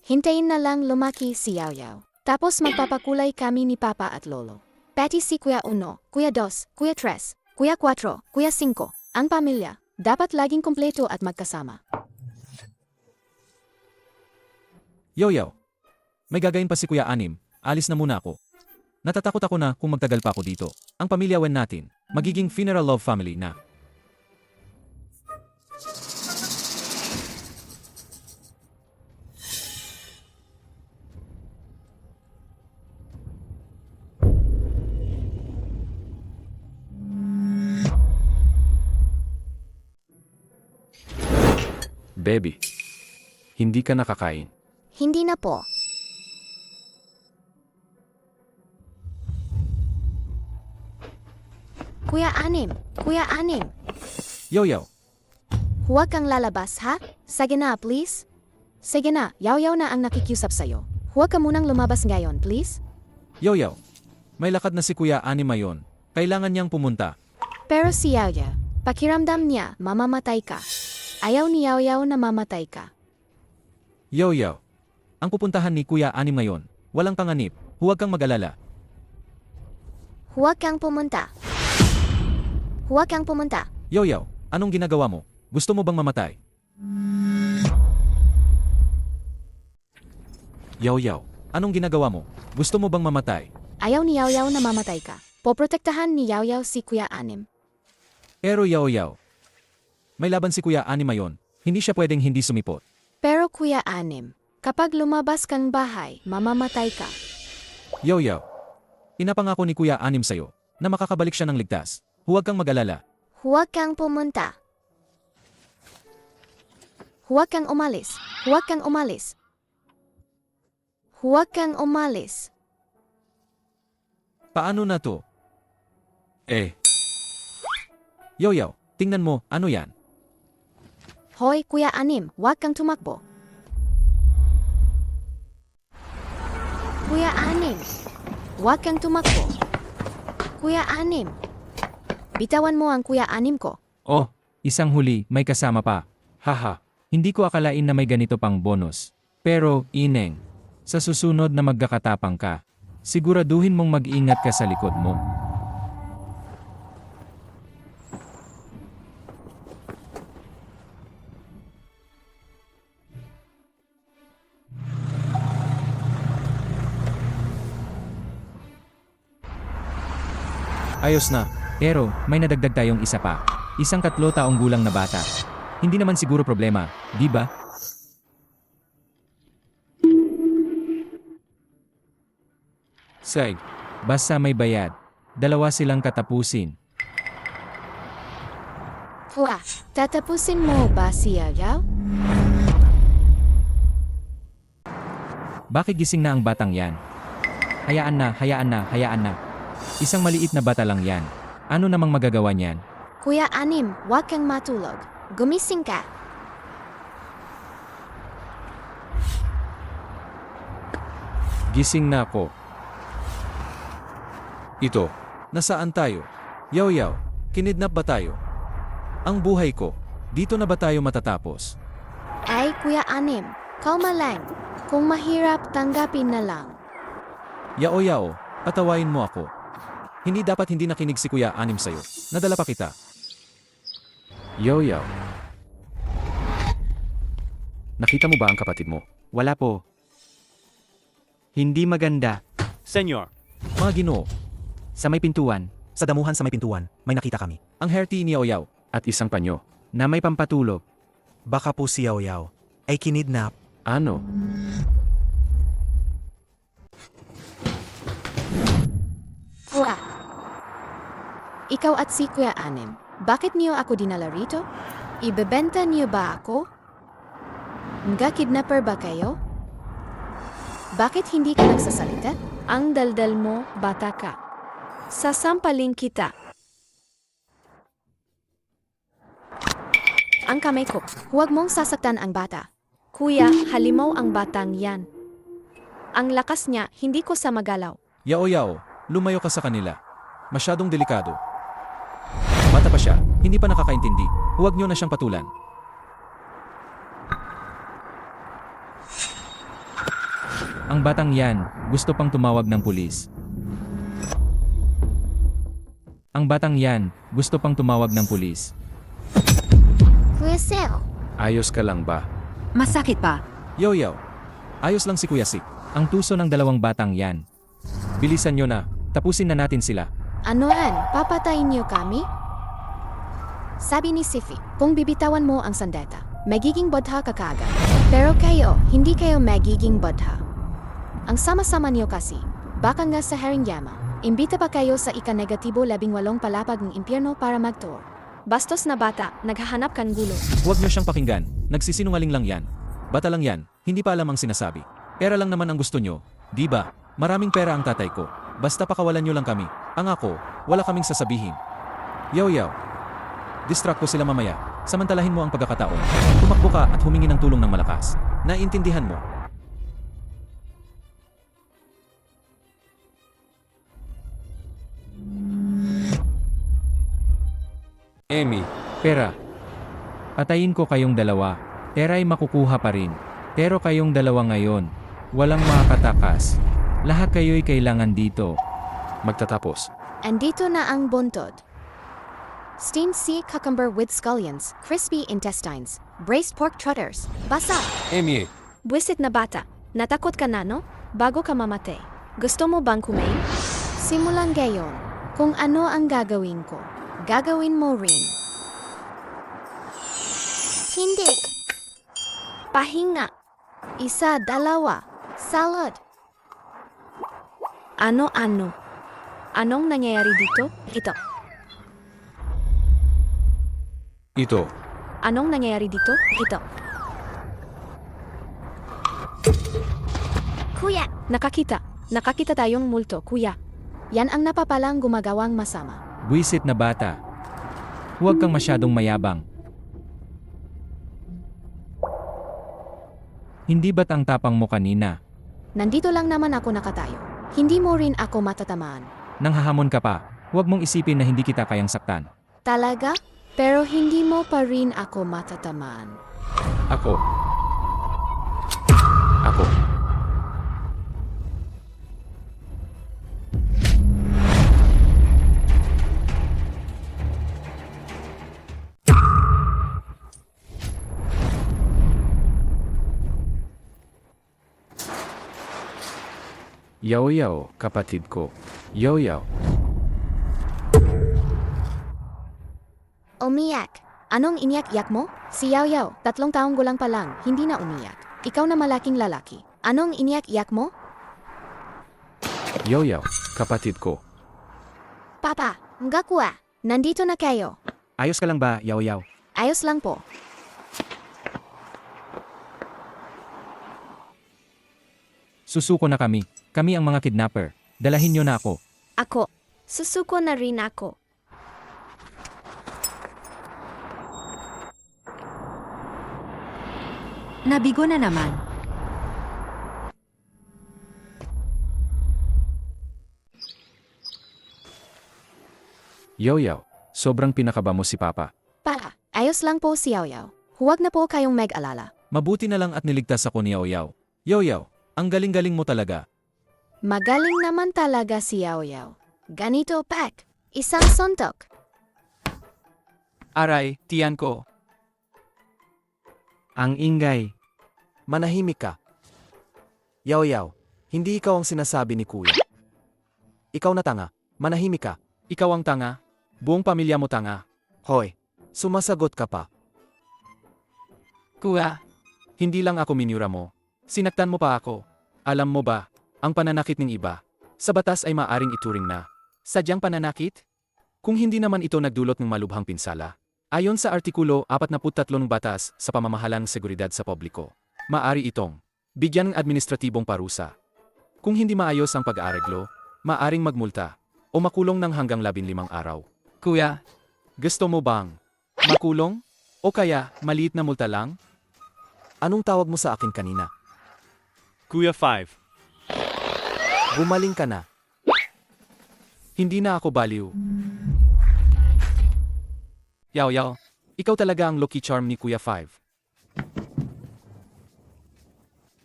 Hintayin na lang lumaki si Yaw Yaw. Tapos magpapakulay kami ni Papa at Lolo. Pati si Kuya 1, Kuya 2, Kuya 3, Kuya 4, Kuya 5. Ang pamilya, dapat laging kumpleto at magkasama. Yaw-Yaw, may gagayin pa si Kuya Anim. Alis na muna ako. Natatakot ako na kung magtagal pa ako dito. Ang pamilya Wen natin, magiging funeral love family na. baby, hindi ka nakakain. Hindi na po. Kuya Anim, Kuya Anim, Yaw-Yaw, huwag kang lalabas ha? Sige na, please. Sige na, Yaw-Yaw na ang nakikiusap sa'yo. Huwag ka munang lumabas ngayon, please. Yaw-Yaw, may lakad na si Kuya Anim ngayon. Kailangan niyang pumunta. Pero si Yaw-Yaw, pakiramdam niya, mamamatay ka. Ayaw ni Yaw-Yaw na mamatay ka. Yaw-Yaw, ang pupuntahan ni Kuya Anim ngayon, walang panganib. Huwag kang mag-alala. Huwag kang pumunta. Huwag kang pumunta. Yaw-Yaw, anong ginagawa mo? Gusto mo bang mamatay? Yaw-Yaw, anong ginagawa mo? Gusto mo bang mamatay? Ayaw ni Yaw-Yaw na mamatay ka. Poprotektahan ni Yaw-Yaw si Kuya Anim. Pero Yaw-Yaw, may laban si Kuya Anim ngayon. Hindi siya pwedeng hindi sumipot. Pero Kuya Anim, kapag lumabas kang bahay, mamamatay ka. Yaw-Yaw, inapangako ni Kuya Anim sa'yo na makakabalik siya ng ligtas. Huwag kang mag-alala. Huwag kang pumunta. Huwag kang umalis. Huwag kang umalis. Huwag kang umalis. Paano na to? Yaw-Yaw, tingnan mo, ano yan? Hoy, Kuya Anim, huwag kang tumakbo. Kuya Anim, huwag kang tumakbo. Kuya Anim, bitawan mo ang Kuya Anim ko. Oh, isang huli, may kasama pa. Haha, hindi ko akalain na may ganito pang bonus. Pero, Ineng, sa susunod na magkakatapang ka, siguraduhin mong mag-ingat ka sa likod mo. Ayos na, pero may nadagdag tayong isa pa. Isang 3 taong gulang na bata. Hindi naman siguro problema, di ba? Say, basta may bayad. 2 silang katapusin. Hua, tatapusin mo ba si Yaw-Yaw? Bakit gising na ang batang yan? Hayaan na, hayaan na, hayaan na. Isang maliit na bata lang yan. Ano namang magagawa niyan? Kuya Anim, huwag kang matulog. Gumising ka. Gising na ako. Ito, nasaan tayo? Yaw-Yaw, kinidnap ba tayo? Ang buhay ko, dito na ba tayo matatapos? Ay, Kuya Anim, kalma lang. Kung mahirap, tanggapin na lang. Yao-Yao, patawain mo ako. Hindi dapat hindi nakinig si Kuya Anim sa'yo. Nadala pa kita. Yaw-Yaw, nakita mo ba ang kapatid mo? Wala po. Hindi maganda. Senyor, Mga ginoo, Sa may pintuan, Sa damuhan sa may pintuan, may nakita kami. ang herti ni Yao Yao at isang panyo. na may pampatulog. Baka po si Yao Yao ay kinidnap. Ano? Kuya. Ikaw at si Kuya Anim, bakit niyo ako dinala rito? Ibebenta niyo ba ako? Nga kidnapper ba kayo? Bakit hindi ka nagsasalita? Ang daldal mo, bata ka. Sasampaling kita. Ang kamay ko, huwag mong sasaktan ang bata. Kuya, halimaw ang batang yan. Ang lakas niya, hindi ko sa magalaw. Yao Yao, lumayo ka sa kanila. Masyadong delikado. Bata pa siya, hindi pa nakakaintindi. Huwag niyo na siyang patulan. Ang batang yan, gusto pang tumawag ng pulis. Ang batang yan, gusto pang tumawag ng pulis. Kuya Sel. Ayos ka lang ba? Masakit pa. Yao Yao, ayos lang si Kuya Sik. Ang tuso ng dalawang batang yan. Bilisan niyo na, tapusin na natin sila. Ano yan? Papatayin niyo kami? Sabi ni Sifi, kung bibitawan mo ang sandata, magiging bodha ka kaagad. Pero kayo, hindi kayo magiging bodha. Ang sama-sama niyo kasi, baka nga sa Haringyama, imbita pa kayo sa ika-negatibo 18 palapag ng impyerno para mag-tour. Bastos na bata, naghahanap kang gulo. Huwag niyo siyang pakinggan, nagsisinungaling lang yan. Bata lang yan, hindi pa alam ang sinasabi. Pera lang naman ang gusto niyo, di ba? Maraming pera ang tatay ko. Basta pakawalan niyo lang kami. Ang ako, wala kaming sasabihin. Yao Yao, distract ko sila mamaya. Samantalahin mo ang pagkakataon. Tumakbo ka at humingi ng tulong ng malakas. Naiintindihan mo. Emmy, pera. Patayin ko kayong dalawa. Pera'y makukuha pa rin. Pero kayong dalawa ngayon, walang makakatakas. Lahat kayo'y kailangan dito. Magtatapos. Andito na ang buntod. Steamed sea cucumber with scallions, crispy intestines, braised pork trotters. Basa! Emmy, Buwisit na bata, natakot ka na no? Bago ka mamatay. Gusto mo bang kumain? Simulan ngayon. Kung ano ang gagawin ko, gagawin mo rin. Hindi. Pahinga. Isa, dalawa. Salad. Ano-ano? Anong nangyayari dito? Ito. Ito. Anong nangyayari dito? Ito. Kuya! Nakakita tayong multo, kuya. Yan ang napapalang gumagawang masama. Buwisit na bata. Huwag kang masyadong mayabang. Hindi ba't ang tapang mo kanina? Nandito lang naman ako nakatayo. Hindi mo rin ako matatamaan. Nang hahamon ka pa, huwag mong isipin na hindi kita kayang saktan. Talaga? Pero hindi mo pa rin ako matatamaan. Ako. Ako. Yao Yao, kapatid ko. Yao Yao. Umiyak. Anong iniyak-yak mo? Si Yao Yao, 3 taong gulang pa lang, hindi na umiyak. Ikaw na malaking lalaki. Anong iniyak-yak mo? Yao Yao, kapatid ko. Papa, nga kuya. Nandito na kayo. Ayos ka lang ba, Yao Yao? Ayos lang po. Susuko na kami. Kami ang mga kidnapper. Dalahin niyo na ako. Ako. Susuko na rin ako. Nabigo na naman. Yao Yao, sobrang pinakaba mo si Papa. Para, ayos lang po si Yao Yao. Huwag na po kayong mag-alala. Mabuti na lang at niligtas ako ni Yao Yao. Yao Yao, ang galing-galing mo talaga. Magaling naman talaga si Yao Yao. Ganito, Pak. Isang suntok. Aray, tiyan ko. Ang ingay. Manahimik ka. Yaw, hindi ikaw ang sinasabi ni kuya. Ikaw na tanga, manahimik ka. Ikaw ang tanga. Buong pamilya mo tanga. Hoy, sumasagot ka pa. Kuya. Hindi lang ako minura mo. Sinaktan mo pa ako. Alam mo ba, ang pananakit ng iba, sa batas ay maaring ituring na sadyang pananakit? Kung hindi naman ito nagdulot ng malubhang pinsala. Ayon sa Artikulo 43 ng Batas sa Pamamahalang Seguridad sa Publiko, maari itong bigyan ng administratibong parusa. Kung hindi maayos ang pag-aareglo, maaring magmulta o makulong ng hanggang 15 araw. Kuya, gusto mo bang makulong? O kaya maliit na multa lang? Anong tawag mo sa akin kanina? Kuya 5. Gumaling ka na. Hindi na ako baliw. Yaw, ikaw talaga ang lucky charm ni Kuya 5.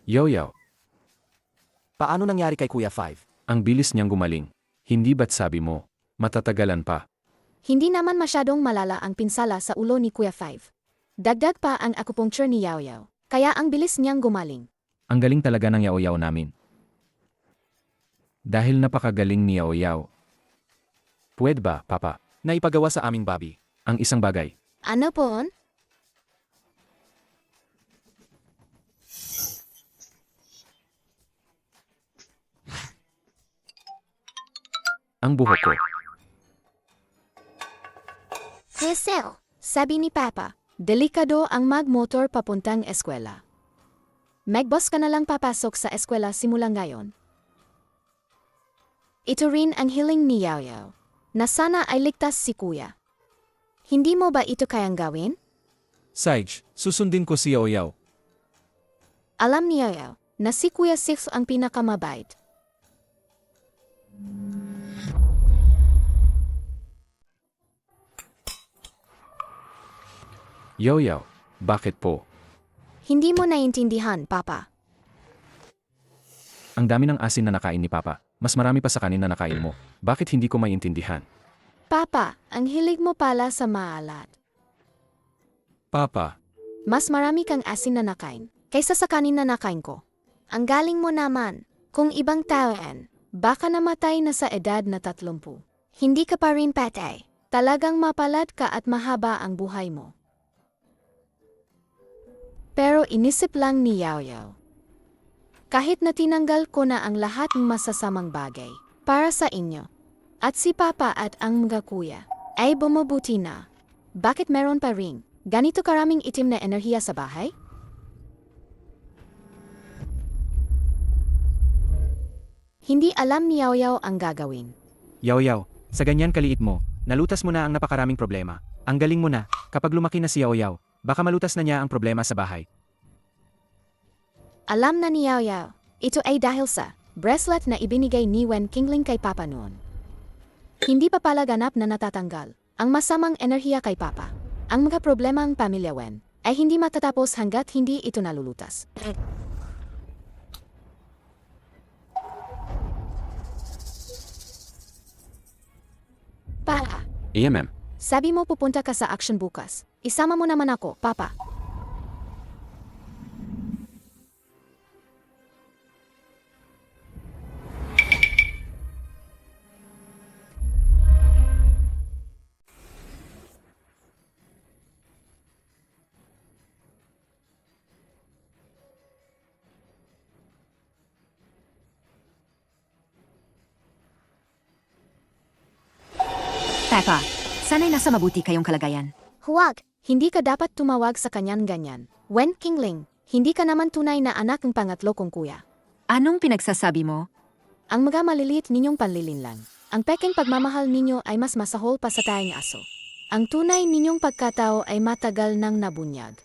Yaw. Paano nangyari kay Kuya 5? Ang bilis niyang gumaling. Hindi ba't sabi mo, matatagalan pa? Hindi naman masyadong malala ang pinsala sa ulo ni Kuya 5. Dagdag pa ang acupuncture ni Yaw, kaya ang bilis niyang gumaling. Ang galing talaga ng Yaw namin. Dahil napakagaling ni Yaw. Pwede ba, Papa, Naipagawa sa aming Bobby. ang isang bagay? Ano po? Ang buhok ko. Cecil, sabi ni Papa, delikado ang magmotor papuntang eskwela. Magbus ka na lang papasok sa eskwela simula ngayon. Ito rin ang hiling ni Yaw, na sana ay ligtas si Kuya. Hindi mo ba ito kayang gawin? Sage, susundin ko si Yaw. Alam ni Yaw na si Kuya 6 ang pinakamabait. Yaw, bakit po? Hindi mo naiintindihan, Papa. Ang dami ng asin na nakain ni Papa. Mas marami pa sa kanin na nakain mo. Bakit hindi ko maintindihan? Papa, ang hilig mo pala sa maalat. Papa, Mas marami kang asin na nakain kaysa sa kanin na nakain ko. Ang galing mo naman. Kung ibang tao yan, baka namatay na sa edad na 30. Hindi ka pa rin patay. Talagang mapalad ka at mahaba ang buhay mo. Pero inisip lang ni Yaw. Kahit na tinanggal ko na ang lahat ng masasamang bagay para sa inyo, at si Papa at ang mga kuya ay bumubuti na, bakit meron pa ring ganito karaming itim na enerhiya sa bahay? Hindi alam ni Yaw ang gagawin. Yaw, sa ganyan kaliit mo, nalutas mo na ang napakaraming problema. Ang galing mo na, kapag lumaki na si Yaw, baka malutas na niya ang problema sa bahay. Alam na ni Yaw, ito ay dahil sa bracelet na ibinigay ni Wen Qingling kay Papa noon. Hindi pa pala ganap na natatanggal ang masamang enerhiya kay Papa. Ang mga problema ng pamilya Wen ay hindi matatapos hanggat hindi ito nalulutas. Pa, AMM. sabi mo pupunta ka sa action bukas. Isama mo naman ako, Papa. Peppa, sana'y nasa mabuti kayong kalagayan. Huwag, hindi ka dapat tumawag sa kanyan ganyan. Wen Qingling, hindi ka naman tunay na anak ng pangatlo kong kuya. Anong pinagsasabi mo? Ang mga maliliit ninyong panlilinlang. Ang peking pagmamahal ninyo ay mas masahol pa sa tayong aso. Ang tunay ninyong pagkatao ay matagal nang nabunyag.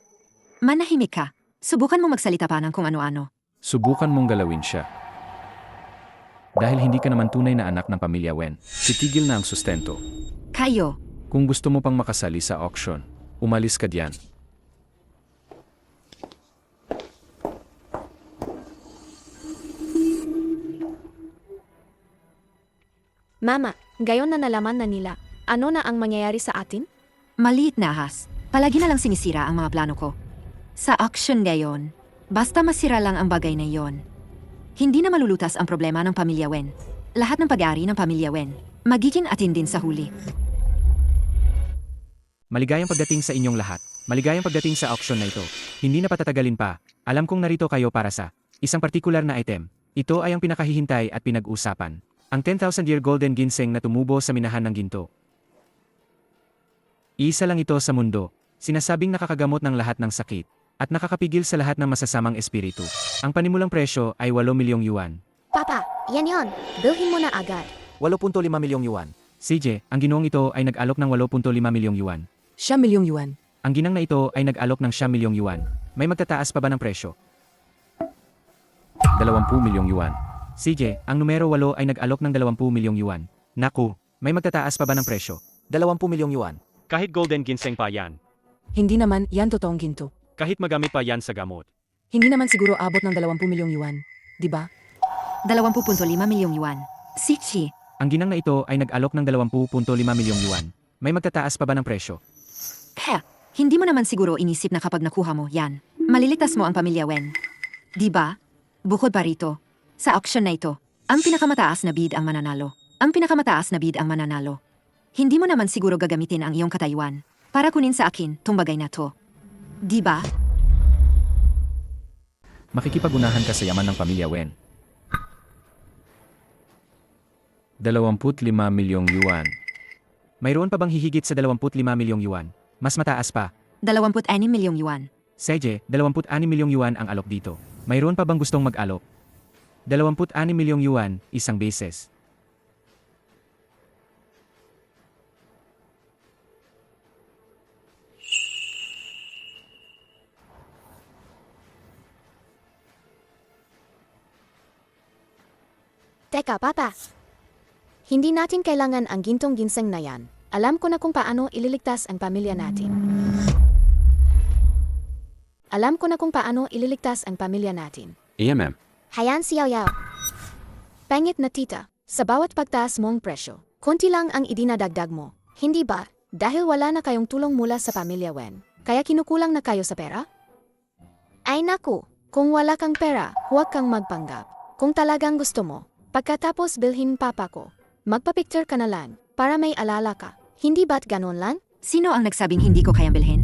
Manahimik ka. Subukan mo magsalita pa ng kung ano-ano. Subukan mong galawin siya. Dahil hindi ka naman tunay na anak ng pamilya Wen, titigil na ang sustento. Kayo, Kung gusto mo pang makasali sa auction, umalis ka diyan. Mama, gayon na nalaman na nila. Ano na ang mangyayari sa atin? maliit na ahas. Palagi na lang sinisira ang mga plano ko. Sa auction ngayon, Basta masira lang ang bagay na iyon. Hindi na malulutas ang problema ng pamilya Wen. Lahat ng pag-aari ng pamilya Wen magiging atin din sa huli. Maligayang pagdating sa inyong lahat. Maligayang pagdating sa auction na ito. Hindi na patatagalin pa. Alam kong narito kayo para sa isang partikular na item. Ito ay ang pinakahihintay at pinag-usapan. Ang 10,000-year golden ginseng na tumubo sa minahan ng ginto. Isa lang ito sa mundo. Sinasabing nakakagamot ng lahat ng sakit at nakakapigil sa lahat ng masasamang espiritu. Ang panimulang presyo ay 8 milyong yuan. Papa, yan yon. Bilhin mo na agad. 8.5 milyong yuan. CJ, ang ginoong ito ay nag-alok ng 8.5 milyong yuan. 1 milyong yuan. Ang ginang na ito ay nag-alok ng 1 milyong yuan. May magtataas pa ba ng presyo? 20 milyong yuan. CJ, ang numero 8 ay nag-alok ng 20 milyong yuan. Naku, may magtataas pa ba ng presyo? 20 milyong yuan. Kahit golden ginseng pa yan. Hindi naman yan totoong ginto. Kahit magamit pa yan sa gamot. Hindi naman siguro abot ng 20 milyong yuan. Di ba? 20.5 milyong yuan. Sichi, Ang ginang na ito ay nag-alok ng 20.5 milyong yuan. May magtataas pa ba ng presyo? hindi mo naman siguro inisip na kapag nakuha mo yan, maliligtas mo ang pamilya Wen. Di ba? Bukod pa rito, sa auction na ito, ang pinakamataas na bid ang mananalo. Ang pinakamataas na bid ang mananalo. Hindi mo naman siguro gagamitin ang iyong katayuan para kunin sa akin tong bagay na to. Di ba? Makikipag-unahan ka sa yaman ng pamilya Wen. 25 milyong yuan. Mayroon pa bang hihigit sa 25 milyong yuan? Mas mataas pa. 26 milyong yuan. CJ, 26 milyong yuan ang alok dito. Mayroon pa bang gustong mag-alok? 26 milyong yuan, isang beses. Teka, Papa. Hindi natin kailangan ang gintong ginseng na yan. Alam ko na kung paano ililigtas ang pamilya natin. Alam ko na kung paano ililigtas ang pamilya natin. Iya, ma'am. Hayan si Yao Yao. Pangit na tita, sa bawat pagtaas mong presyo, konti lang ang idinadagdag mo. Hindi ba? Dahil wala na kayong tulong mula sa pamilya Wen, kaya kinukulang na kayo sa pera? Ay naku, kung wala kang pera, huwag kang magpanggap. Kung talagang gusto mo, pagkatapos bilhin papa ko, magpa-picture ka na lang, para may alala ka. Hindi ba't ganon lang? Sino ang nagsabing hindi ko kayang bilhin?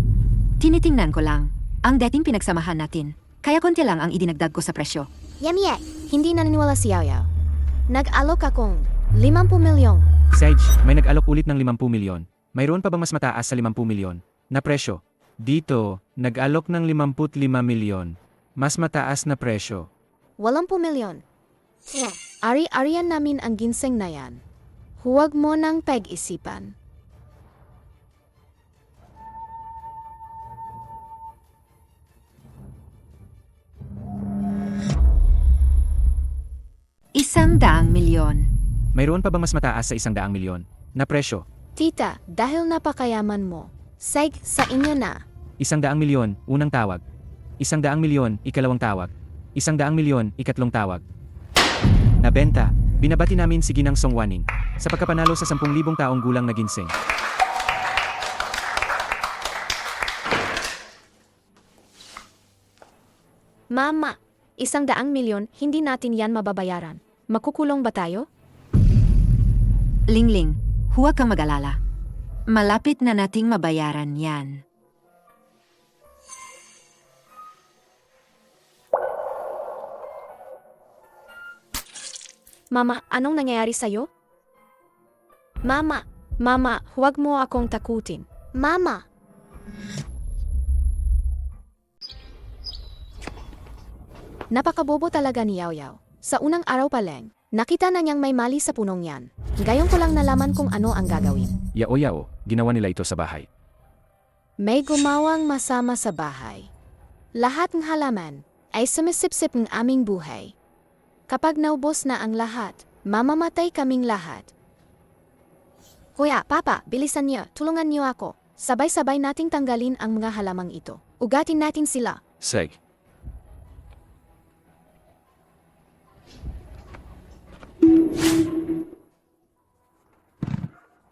Tinitingnan ko lang. Ang dating pinagsamahan natin. Kaya konti lang ang idinagdag ko sa presyo. Yamiye, hindi naniniwala si Yao Yao. Nag-alok akong 50 milyong. Sage, may nag-alok ulit ng 50 milyon. Mayroon pa bang mas mataas sa 50 milyon na presyo? Dito, nag-alok ng 55 milyon. Mas mataas na presyo. 80 milyon. Ari-arian namin ang ginseng na yan. Huwag mo nang pag-isipan. ₱100 milyon. Mayroon pa bang mas mataas sa 100 milyon na presyo? Tita, dahil napakayaman mo, seg sa inyo na. 100 milyon, unang tawag. 100 milyon, ikalawang tawag. 100 milyon, ikatlong tawag. Nabenta, binabati namin si Ginang Songwaning sa pagkapanalo sa 10,000 taong gulang na ginseng. Mama, 100 milyon, hindi natin yan mababayaran. Makukulong ba tayo? Lingling, huwag kang mag-alala. Malapit na nating mabayaran yan. Mama, anong nangyayari sa'yo? Mama, huwag mo akong takutin. Mama! Napakabobo talaga ni Yao Yao. Sa unang araw pa lang, nakita na niyang may mali sa punong yan. Ngayon ko lang nalaman kung ano ang gagawin. Yao, ginawa nila ito sa bahay. May gumawang masama sa bahay. Lahat ng halaman ay sumisipsip ng aming buhay. Kapag naubos na ang lahat, mamamatay kaming lahat. Kuya, Papa, bilisan niyo, tulungan niyo ako. Sabay-sabay nating tanggalin ang mga halamang ito. Ugatin natin sila. Seg.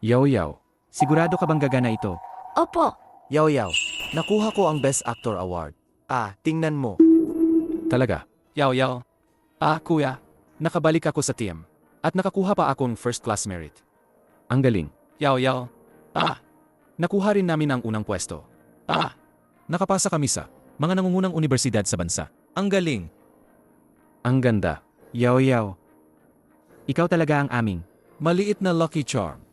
Yao, sigurado ka bang gagana ito? Opo. Yao Yao, nakuha ko ang Best Actor Award. Tingnan mo. Talaga. Yao Yao. Kuya. Nakabalik ako sa team. At nakakuha pa akong first class merit. Ang galing. Yao Yao. Nakuha rin namin ang unang pwesto. Nakapasa kami sa mga nangungunang universidad sa bansa. Ang galing. Ang ganda. Yao Yao. Ikaw talaga ang aming Maliit na lucky charm.